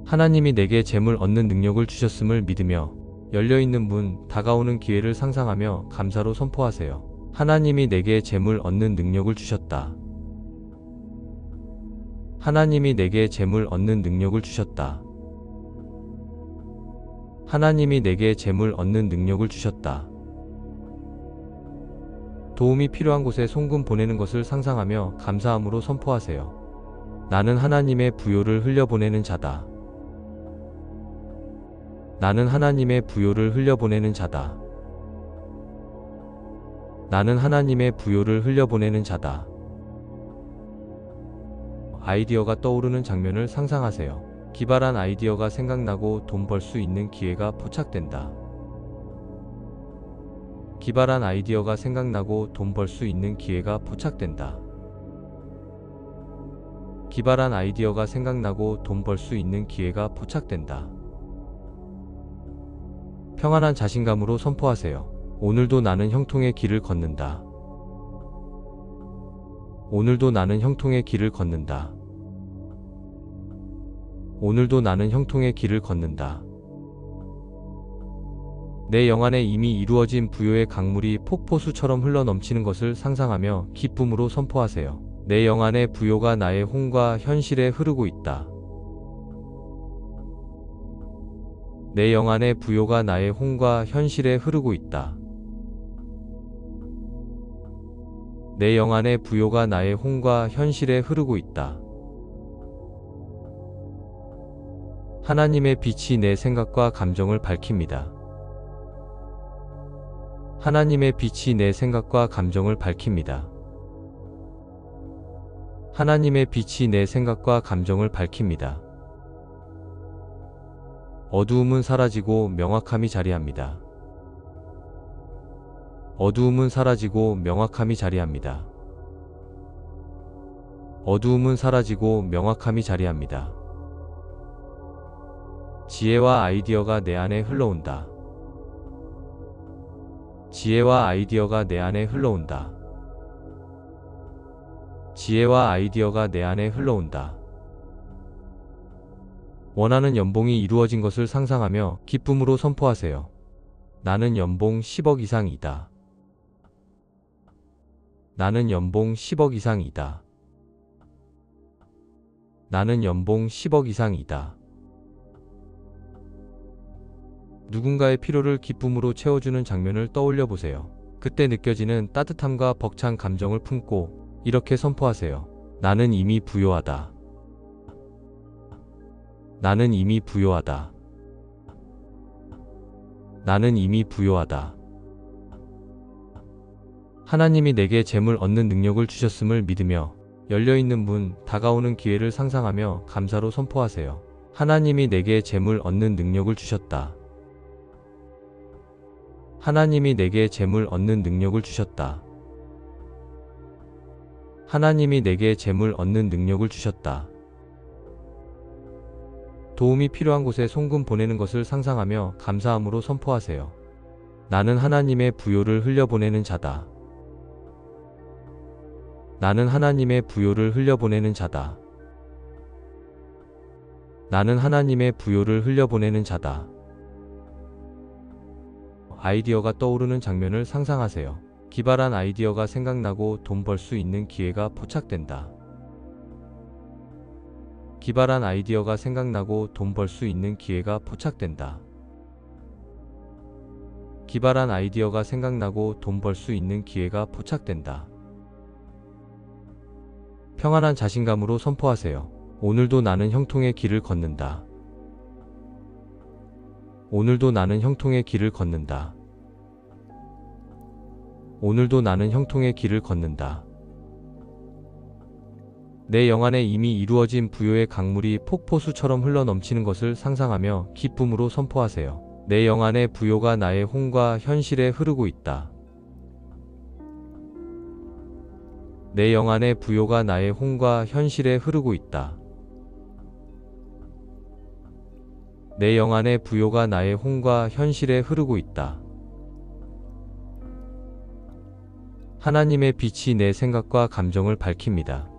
하나님이 내게 재물 얻는 능력을 주셨음을 믿으며 열려있는 문, 다가오는 기회를 상상하며 감사로 선포하세요. 하나님이 내게 재물 얻는 능력을 주셨다. 하나님이 내게 재물 얻는 능력을 주셨다. 하나님이 내게 재물 얻는 능력을 주셨다. 도움이 필요한 곳에 송금 보내는 것을 상상하며 감사함으로 선포하세요. 나는 하나님의 부요를 흘려보내는 자다. 나는 하나님의 부요를 흘려보내는 자다. 나는 하나님의 부요를 흘려보내는 자다. 아이디어가 떠오르는 장면을 상상하세요. 기발한 아이디어가 생각나고 돈 벌 수 있는 기회가 포착된다. 기발한 아이디어가 생각나고 돈 벌 수 있는 기회가 포착된다. 기발한 아이디어가 생각나고 돈 벌 수 있는 기회가 포착된다. 평안한 자신감으로 선포하세요. 오늘도 나는 형통의 길을 걷는다. 오늘도 나는 형통의 길을 걷는다. 오늘도 나는 형통의 길을 걷는다. 내 영안에 이미 이루어진 부요의 강물이 폭포수처럼 흘러넘치는 것을 상상하며 기쁨으로 선포하세요. 내 영안의 부요가 나의 혼과 현실에 흐르고 있다. 내 영안의 부요가 나의 혼과 현실에 흐르고 있다. 내 영안의 부요가 나의 혼과 현실에 흐르고 있다. 하나님의 빛이 내 생각과 감정을 밝힙니다. 하나님의 빛이 내 생각과 감정을 밝힙니다. 하나님의 빛이 내 생각과 감정을 밝힙니다. 어두움은 사라지고 명확함이 자리합니다. 어두움은 사라지고 명확함이 자리합니다. 어두움은 사라지고 명확함이 자리합니다. 지혜와 아이디어가 내 안에 흘러온다. 지혜와 아이디어가 내 안에 흘러온다. 지혜와 아이디어가 내 안에 흘러온다. 원하는 연봉이 이루어진 것을 상상하며 기쁨으로 선포하세요. 나는 연봉 10억 이상이다. 나는 연봉 10억 이상이다. 나는 연봉 10억 이상이다. 누군가의 필요를 기쁨으로 채워주는 장면을 떠올려 보세요. 그때 느껴지는 따뜻함과 벅찬 감정을 품고 이렇게 선포하세요. 나는 이미 부요하다. 나는 이미 부요하다. 나는 이미 부요하다. 하나님이 내게 재물 얻는 능력을 주셨음을 믿으며 열려있는 문, 다가오는 기회를 상상하며 감사로 선포하세요. 하나님이 내게 재물 얻는 능력을 주셨다. 하나님이 내게 재물 얻는 능력을 주셨다. 하나님이 내게 재물 얻는 능력을 주셨다. 도움이 필요한 곳에 송금 보내는 것을 상상하며 감사함으로 선포하세요. 나는 하나님의 부요를 흘려보내는 자다. 나는 하나님의 부요를 흘려보내는 자다. 나는 하나님의 부요를 흘려보내는 자다. 아이디어가 떠오르는 장면을 상상하세요. 기발한 아이디어가 생각나고 돈 벌 수 있는 기회가 포착된다. 기발한 아이디어가 생각나고 돈 벌 수 있는 기회가 포착된다. 기발한 아이디어가 생각나고 돈 벌 수 있는 기회가 포착된다. 평안한 자신감으로 선포하세요. 오늘도 나는 형통의 길을 걷는다. 오늘도 나는 형통의 길을 걷는다. 오늘도 나는 형통의 길을 걷는다. 내 영안에 이미 이루어진 부요의 강물이 폭포수처럼 흘러넘치는 것을 상상하며 기쁨으로 선포하세요. 내 영안의 부요가 나의 혼과 현실에 흐르고 있다. 내 영안의 부요가 나의 혼과 현실에 흐르고 있다. 내 영안의 부요가 나의 혼과 현실에 흐르고 있다. 하나님의 빛이 내 생각과 감정을 밝힙니다.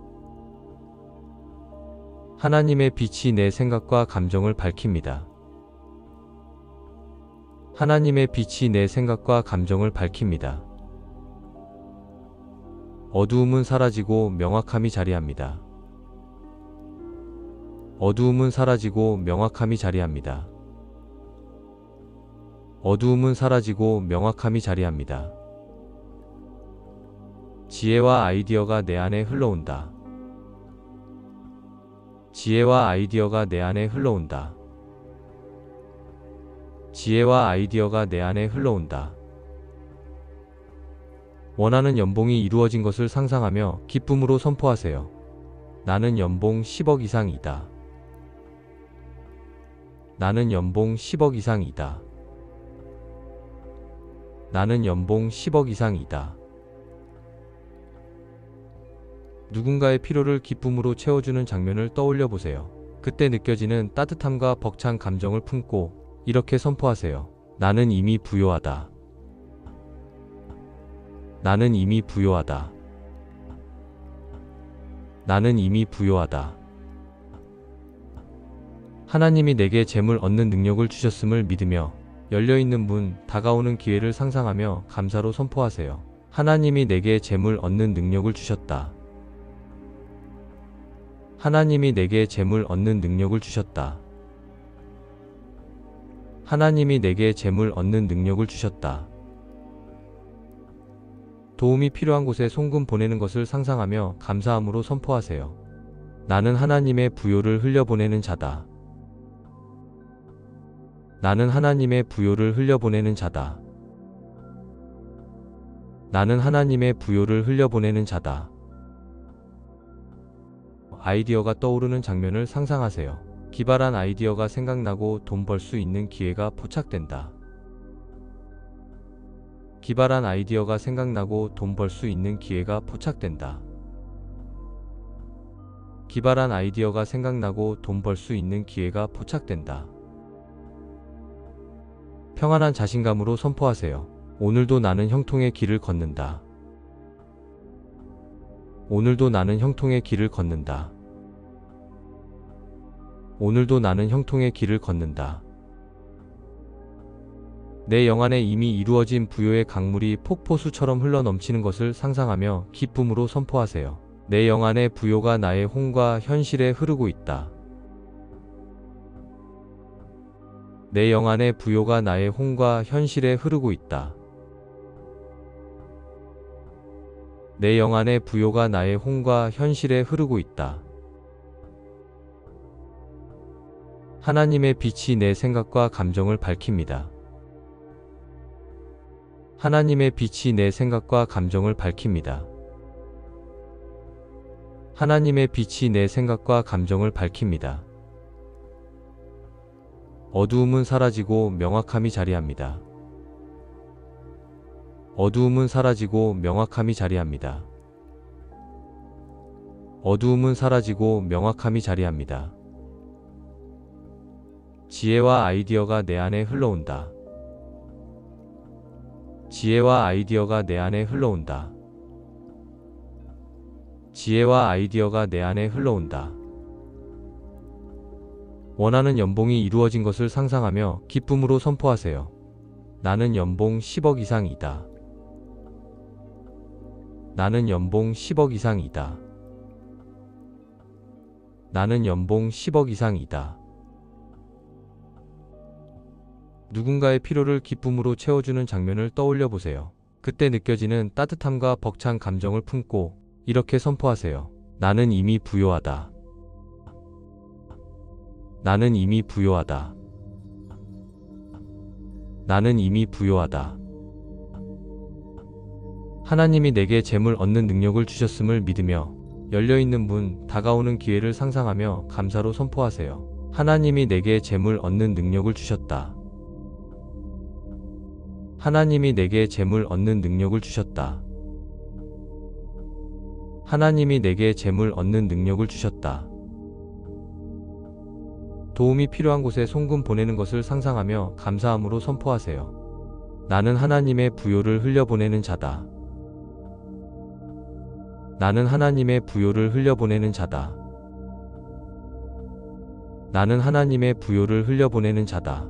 하나님의 빛이 내 생각과 감정을 밝힙니다. 하나님의 빛이 내 생각과 감정을 밝힙니다. 어두움은 사라지고 명확함이 자리합니다. 어두움은 사라지고 명확함이 자리합니다. 어두움은 사라지고 명확함이 자리합니다. 지혜와 아이디어가 내 안에 흘러온다. 지혜와 아이디어가 내 안에 흘러온다. 지혜와 아이디어가 내 안에 흘러온다. 원하는 연봉이 이루어진 것을 상상하며 기쁨으로 선포하세요. 나는 연봉 10억 이상이다. 나는 연봉 10억 이상이다. 나는 연봉 10억 이상이다. 누군가의 필요를 기쁨으로 채워주는 장면을 떠올려 보세요. 그때 느껴지는 따뜻함과 벅찬 감정을 품고 이렇게 선포하세요. 나는 이미 부요하다. 나는 이미 부요하다. 나는 이미 부요하다. 하나님이 내게 재물 얻는 능력을 주셨음을 믿으며 열려있는 문, 다가오는 기회를 상상하며 감사로 선포하세요. 하나님이 내게 재물 얻는 능력을 주셨다. 하나님이 내게 재물 얻는 능력을 주셨다. 하나님이 내게 재물 얻는 능력을 주셨다. 도움이 필요한 곳에 송금 보내는 것을 상상하며 감사함으로 선포하세요. 나는 하나님의 부요를 흘려보내는 자다. 나는 하나님의 부요를 흘려보내는 자다. 나는 하나님의 부요를 흘려보내는 자다. 아이디어가 떠오르는 장면을 상상하세요. 기발한 아이디어가 생각나고 돈 벌 수 있는 기회가 포착된다. 기발한 아이디어가 생각나고 돈 벌 수 있는 기회가 포착된다. 기발한 아이디어가 생각나고 돈 벌 수 있는 기회가 포착된다. 평안한 자신감으로 선포하세요. 오늘도 나는 형통의 길을 걷는다. 오늘도 나는 형통의 길을 걷는다. 오늘도 나는 형통의 길을 걷는다. 내 영 안에 이미 이루어진 부요의 강물이 폭포수처럼 흘러넘치는 것을 상상하며 기쁨으로 선포하세요. 내 영 안에 부요가 나의 혼과 현실에 흐르고 있다. 내 영 안에 부요가 나의 혼과 현실에 흐르고 있다. 내 영 안에 부요가 나의 혼과 현실에 흐르고 있다. 하나님의 빛이 내 생각과 감정을 밝힙니다. 하나님의 빛이 내 생각과 감정을 밝힙니다. 하나님의 빛이 내 생각과 감정을 밝힙니다. 어두움은 사라지고 명확함이 자리합니다. 어두움은 사라지고 명확함이 자리합니다. 어두움은 사라지고 명확함이 자리합니다. 지혜와 아이디어가 내 안에 흘러온다. 지혜와 아이디어가 내 안에 흘러온다. 지혜와 아이디어가 내 안에 흘러온다. 원하는 연봉이 이루어진 것을 상상하며 기쁨으로 선포하세요. 나는 연봉 10억 이상이다. 나는 연봉 10억 이상이다. 나는 연봉 10억 이상이다. 누군가의 필요를 기쁨으로 채워주는 장면을 떠올려 보세요. 그때 느껴지는 따뜻함과 벅찬 감정을 품고 이렇게 선포하세요. 나는 이미 부요하다. 나는 이미 부요하다. 나는 이미 부요하다. 하나님이 내게 재물 얻는 능력을 주셨음을 믿으며 열려있는 문, 다가오는 기회를 상상하며 감사로 선포하세요. 하나님이 내게 재물 얻는 능력을 주셨다. 하나님이 내게 재물 얻는 능력을 주셨다. 하나님이 내게 재물 얻는 능력을 주셨다. 도움이 필요한 곳에 송금 보내는 것을 상상하며 감사함으로 선포하세요. 나는 하나님의 부요를 흘려보내는 자다. 나는 하나님의 부요를 흘려보내는 자다. 나는 하나님의 부요를 흘려보내는 자다.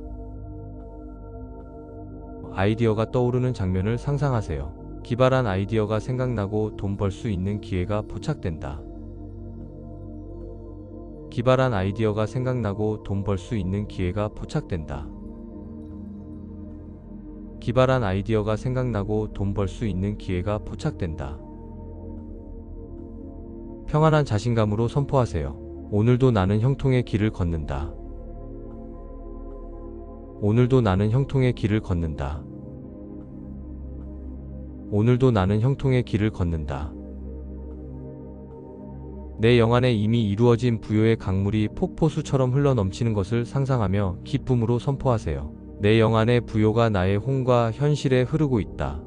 아이디어가 떠오르는 장면을 상상하세요. 기발한 아이디어가 생각나고 돈 벌 수 있는 기회가 포착된다. 기발한 아이디어가 생각나고 돈 벌 수 있는 기회가 포착된다. 기발한 아이디어가 생각나고 돈 벌 수 있는 기회가 포착된다. 평안한 자신감으로 선포하세요. 오늘도 나는 형통의 길을 걷는다. 오늘도 나는 형통의 길을 걷는다. 오늘도 나는 형통의 길을 걷는다. 내 영안에 이미 이루어진 부요의 강물이 폭포수처럼 흘러넘치는 것을 상상하며 기쁨으로 선포하세요. 내 영안의 부요가 나의 혼과 현실에 흐르고 있다.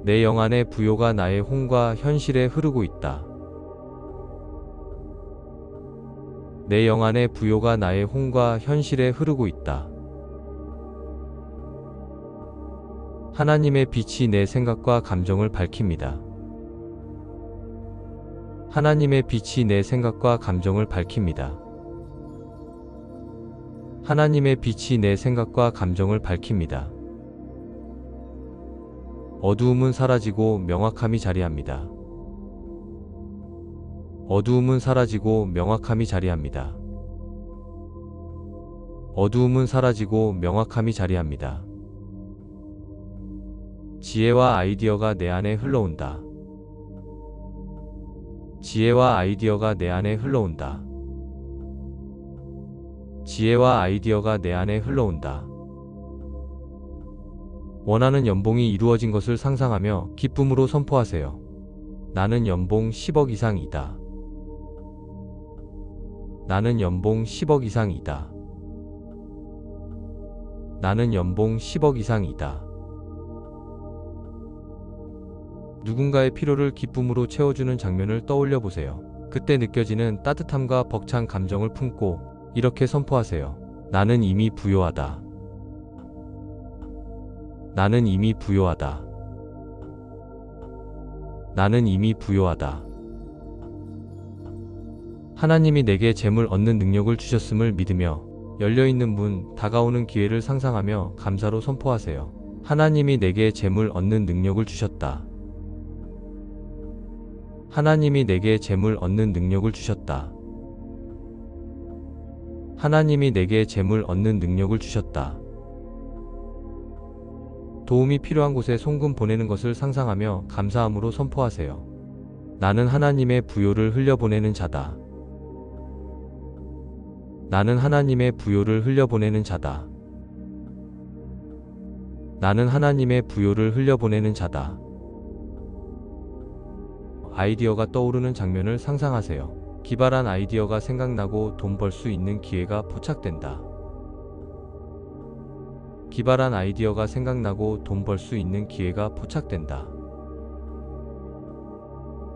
내 영안의 부요가 나의 혼과 현실에 흐르고 있다. 내 영안의 부요가 나의 혼과 현실에 흐르고 있다. 하나님의 빛이 내 생각과 감정을 밝힙니다. 하나님의 빛이 내 생각과 감정을 밝힙니다. 하나님의 빛이 내 생각과 감정을 밝힙니다. 어두움은 사라지고 명확함이 자리합니다. 어두움은 사라지고 명확함이 자리합니다. 어두움은 사라지고 명확함이 자리합니다. 지혜와 아이디어가 내 안에 흘러온다. 지혜와 아이디어가 내 안에 흘러온다. 지혜와 아이디어가 내 안에 흘러온다. 원하는 연봉이 이루어진 것을 상상하며 기쁨으로 선포하세요. 나는 연봉 10억 이상이다. 나는 연봉 10억 이상이다. 나는 연봉 10억 이상이다. 누군가의 필요를 기쁨으로 채워주는 장면을 떠올려 보세요. 그때 느껴지는 따뜻함과 벅찬 감정을 품고 이렇게 선포하세요. 나는 이미 부요하다. 나는 이미 부요하다. 나는 이미 부요하다. 하나님이 내게 재물 얻는 능력을 주셨음을 믿으며 열려있는 문, 다가오는 기회를 상상하며 감사로 선포하세요. 하나님이 내게 재물 얻는 능력을 주셨다. 하나님이 내게 재물 얻는 능력을 주셨다. 하나님이 내게 재물 얻는 능력을 주셨다. 도움이 필요한 곳에 송금 보내는 것을 상상하며 감사함으로 선포하세요. 나는 하나님의 부요를 흘려보내는 자다. 나는 하나님의 부요를 흘려보내는 자다. 나는 하나님의 부요를 흘려보내는 자다. 아이디어가 떠오르는 장면을 상상하세요. 기발한 아이디어가 생각나고 돈 벌 수 있는 기회가 포착된다. 기발한 아이디어가 생각나고 돈 벌 수 있는 기회가 포착된다.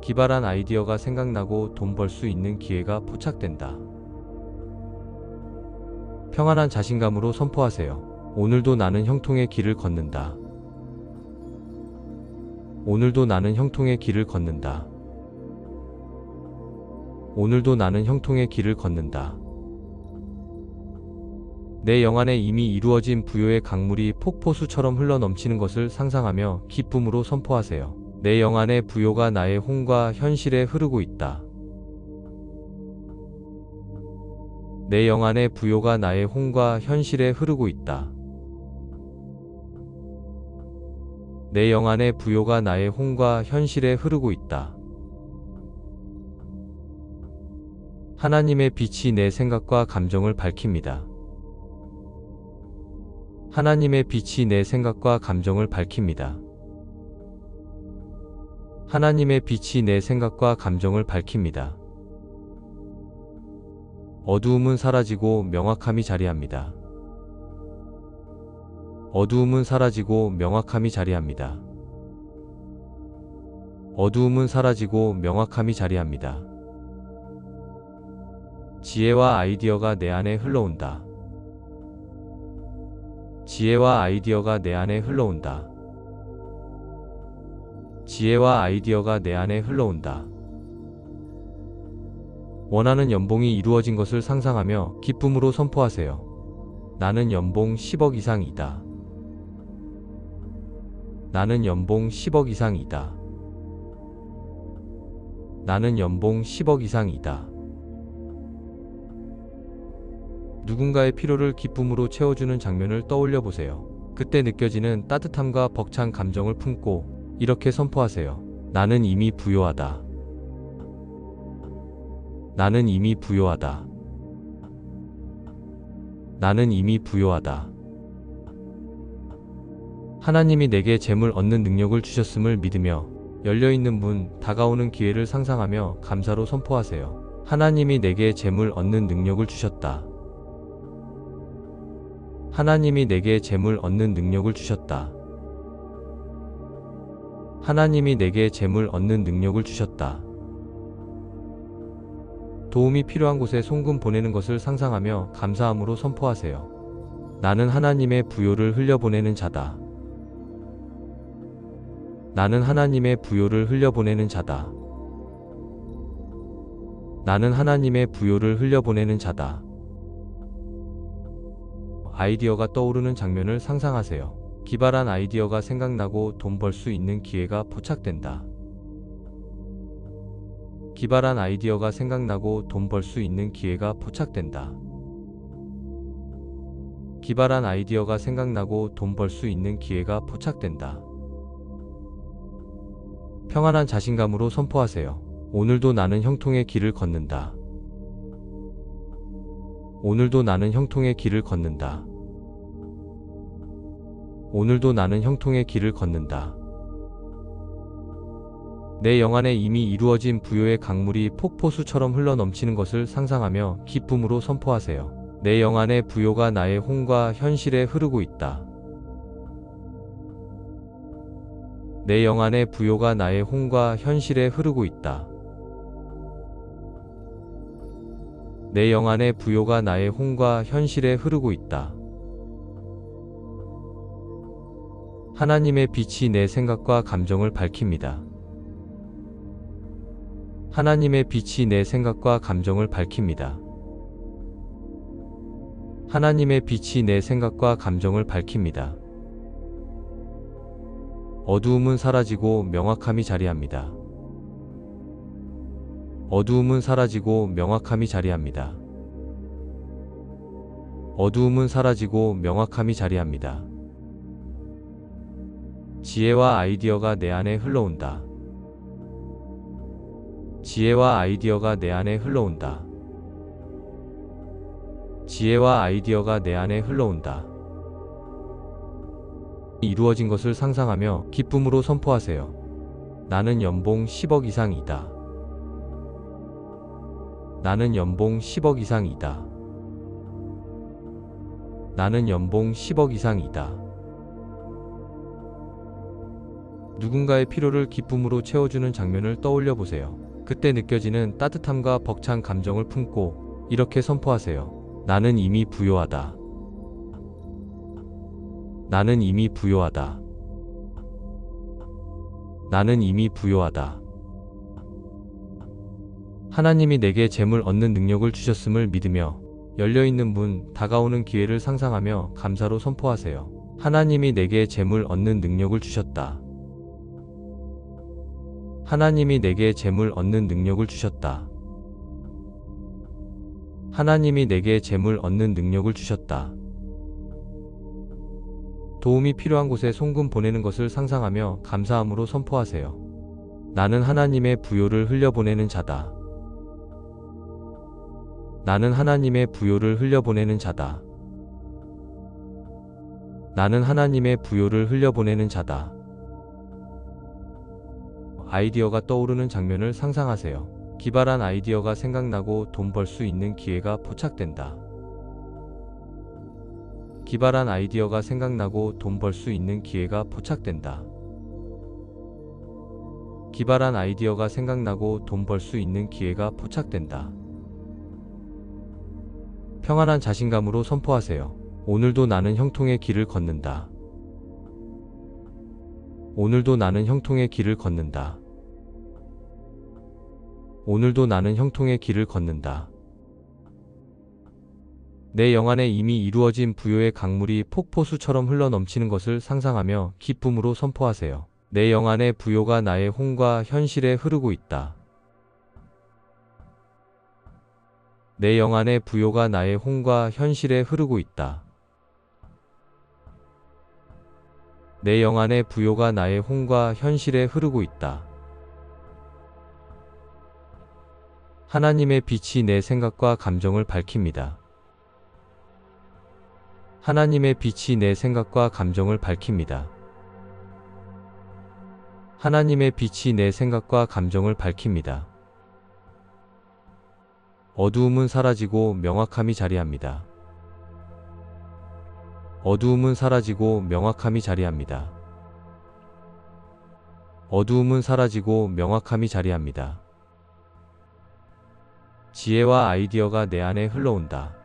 기발한 아이디어가 생각나고 돈 벌 수 있는 기회가 포착된다. 평안한 자신감으로 선포하세요. 오늘도 나는 형통의 길을 걷는다. 오늘도 나는 형통의 길을 걷는다. 오늘도 나는 형통의 길을 걷는다. 내 영안에 이미 이루어진 부요의 강물이 폭포수처럼 흘러넘치는 것을 상상하며 기쁨으로 선포하세요. 내 영안의 부요가 나의 혼과 현실에 흐르고 있다. 내 영안의 부요가 나의 혼과 현실에 흐르고 있다. 내 영안의 부요가 나의 혼과 현실에 흐르고 있다. 하나님의 빛이 내 생각과 감정을 밝힙니다. 하나님의 빛이 내 생각과 감정을 밝힙니다. 하나님의 빛이 내 생각과 감정을 밝힙니다. 어두움은 사라지고 명확함이 자리합니다. 어두움은 사라지고 명확함이 자리합니다. 어두움은 사라지고 명확함이 자리합니다. 지혜와 아이디어가 내 안에 흘러온다. 지혜와 아이디어가 내 안에 흘러온다. 지혜와 아이디어가 내 안에 흘러온다. 원하는 연봉이 이루어진 것을 상상하며 기쁨으로 선포하세요. 나는 연봉 10억 이상이다. 나는 연봉 10억 이상이다. 나는 연봉 10억 이상이다. 누군가의 필요를 기쁨으로 채워주는 장면을 떠올려 보세요. 그때 느껴지는 따뜻함과 벅찬 감정을 품고 이렇게 선포하세요. 나는 이미 부요하다. 나는 이미 부요하다. 나는 이미 부요하다. 하나님이 내게 재물 얻는 능력을 주셨음을 믿으며 열려있는 문, 다가오는 기회를 상상하며 감사로 선포하세요. 하나님이 내게 재물 얻는 능력을 주셨다. 하나님이 내게 재물 얻는 능력을 주셨다. 하나님이 내게 재물 얻는 능력을 주셨다. 도움이 필요한 곳에 송금 보내는 것을 상상하며 감사함으로 선포하세요. 나는 하나님의 부요를 흘려보내는 자다. 나는 하나님의 부요를 흘려보내는 자다. 나는 하나님의 부요를 흘려보내는 자다. 아이디어가 떠오르는 장면을 상상하세요. 기발한 아이디어가 생각나고 돈 벌 수 있는 기회가 포착된다. 기발한 아이디어가 생각나고 돈 벌 수 있는 기회가 포착된다. 기발한 아이디어가 생각나고 돈 벌 수 있는 기회가 포착된다. 평안한 자신감으로 선포하세요. 오늘도 나는 형통의 길을 걷는다. 오늘도 나는 형통의 길을 걷는다. 오늘도 나는 형통의 길을 걷는다. 내 영안에 이미 이루어진 부요의 강물이 폭포수처럼 흘러넘치는 것을 상상하며 기쁨으로 선포하세요. 내 영안의 부요가 나의 혼과 현실에 흐르고 있다. 내 영안의 부요가 나의 혼과 현실에 흐르고 있다. 내 영안의 부요가 나의 혼과 현실에 흐르고 있다. 하나님의 빛이 내 생각과 감정을 밝힙니다. 하나님의 빛이 내 생각과 감정을 밝힙니다. 하나님의 빛이 내 생각과 감정을 밝힙니다. 어두움은 사라지고 명확함이 자리합니다. 어두움은 사라지고 명확함이 자리합니다. 어두움은 사라지고 명확함이 자리합니다. 지혜와 아이디어가 내 안에 흘러온다. 지혜와 아이디어가 내 안에 흘러온다. 지혜와 아이디어가 내 안에 흘러온다. 이루어진 것을 상상하며 기쁨으로 선포하세요. 나는 연봉 10억 이상이다. 나는 연봉 10억 이상이다. 나는 연봉 10억 이상이다. 누군가의 필요를 기쁨으로 채워주는 장면을 떠올려 보세요. 그때 느껴지는 따뜻함과 벅찬 감정을 품고 이렇게 선포하세요. 나는 이미 부요하다. 나는 이미 부요하다. 나는 이미 부요하다. 하나님이 내게 재물 얻는 능력을 주셨음을 믿으며 열려있는 문, 다가오는 기회를 상상하며 감사로 선포하세요. 하나님이 내게 재물 얻는 능력을 주셨다. 하나님이 내게 재물 얻는 능력을 주셨다. 하나님이 내게 재물 얻는 능력을 주셨다. 도움이 필요한 곳에 송금 보내는 것을 상상하며 감사함으로 선포하세요. 나는 하나님의 부요를 흘려보내는 자다. 나는 하나님의 부요를 흘려보내는 자다. 나는 하나님의 부요를 흘려보내는 자다. 아이디어가 떠오르는 장면을 상상하세요. 기발한 아이디어가 생각나고 돈 벌 수 있는 기회가 포착된다. 기발한 아이디어가 생각나고 돈 벌 수 있는 기회가 포착된다. 기발한 아이디어가 생각나고 돈 벌 수 있는 기회가 포착된다. 평안한 자신감으로 선포하세요. 오늘도 나는 형통의 길을 걷는다. 오늘도 나는 형통의 길을 걷는다. 오늘도 나는 형통의 길을 걷는다. 내 영안에 이미 이루어진 부요의 강물이 폭포수처럼 흘러넘치는 것을 상상하며 기쁨으로 선포하세요. 내 영안의 부요가 나의 혼과 현실에 흐르고 있다. 내 영안의 부요가 나의 혼과 현실에 흐르고 있다. 내 영안의 부요가 나의 혼과 현실에 흐르고 있다. 하나님의 빛이 내 생각과 감정을 밝힙니다. 하나님의 빛이 내 생각과 감정을 밝힙니다. 하나님의 빛이 내 생각과 감정을 밝힙니다. 어두움은 사라지고 명확함이 자리합니다. 어두움은 사라지고 명확함이 자리합니다. 어두움은 사라지고 명확함이 자리합니다. 지혜와 아이디어가 내 안에 흘러온다.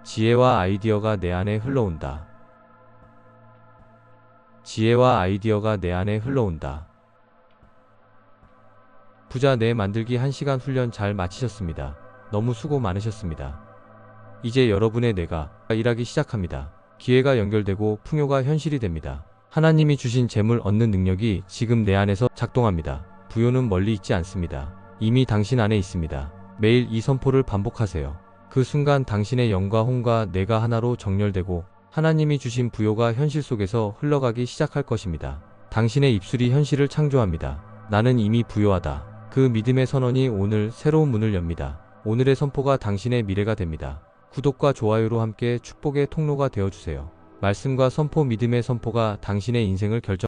지혜와 아이디어가 내 안에 흘러온다. 지혜와 아이디어가 내 안에 흘러온다. 부자 내 만들기 1시간 훈련 잘 마치셨습니다. 너무 수고 많으셨습니다. 이제 여러분의 뇌가 일하기 시작합니다. 기회가 연결되고 풍요가 현실이 됩니다. 하나님이 주신 재물 얻는 능력이 지금 내 안에서 작동합니다. 부요는 멀리 있지 않습니다. 이미 당신 안에 있습니다. 매일 이 선포를 반복하세요. 그 순간 당신의 영과 혼과 뇌가 하나로 정렬되고 하나님이 주신 부요가 현실 속에서 흘러가기 시작할 것입니다. 당신의 입술이 현실을 창조합니다. 나는 이미 부요하다. 그 믿음의 선언이 오늘 새로운 문을 엽니다. 오늘의 선포가 당신의 미래가 됩니다. 구독과 좋아요로 함께 축복의 통로가 되어주세요. 말씀과 선포 믿음의 선포가 당신의 인생을 결정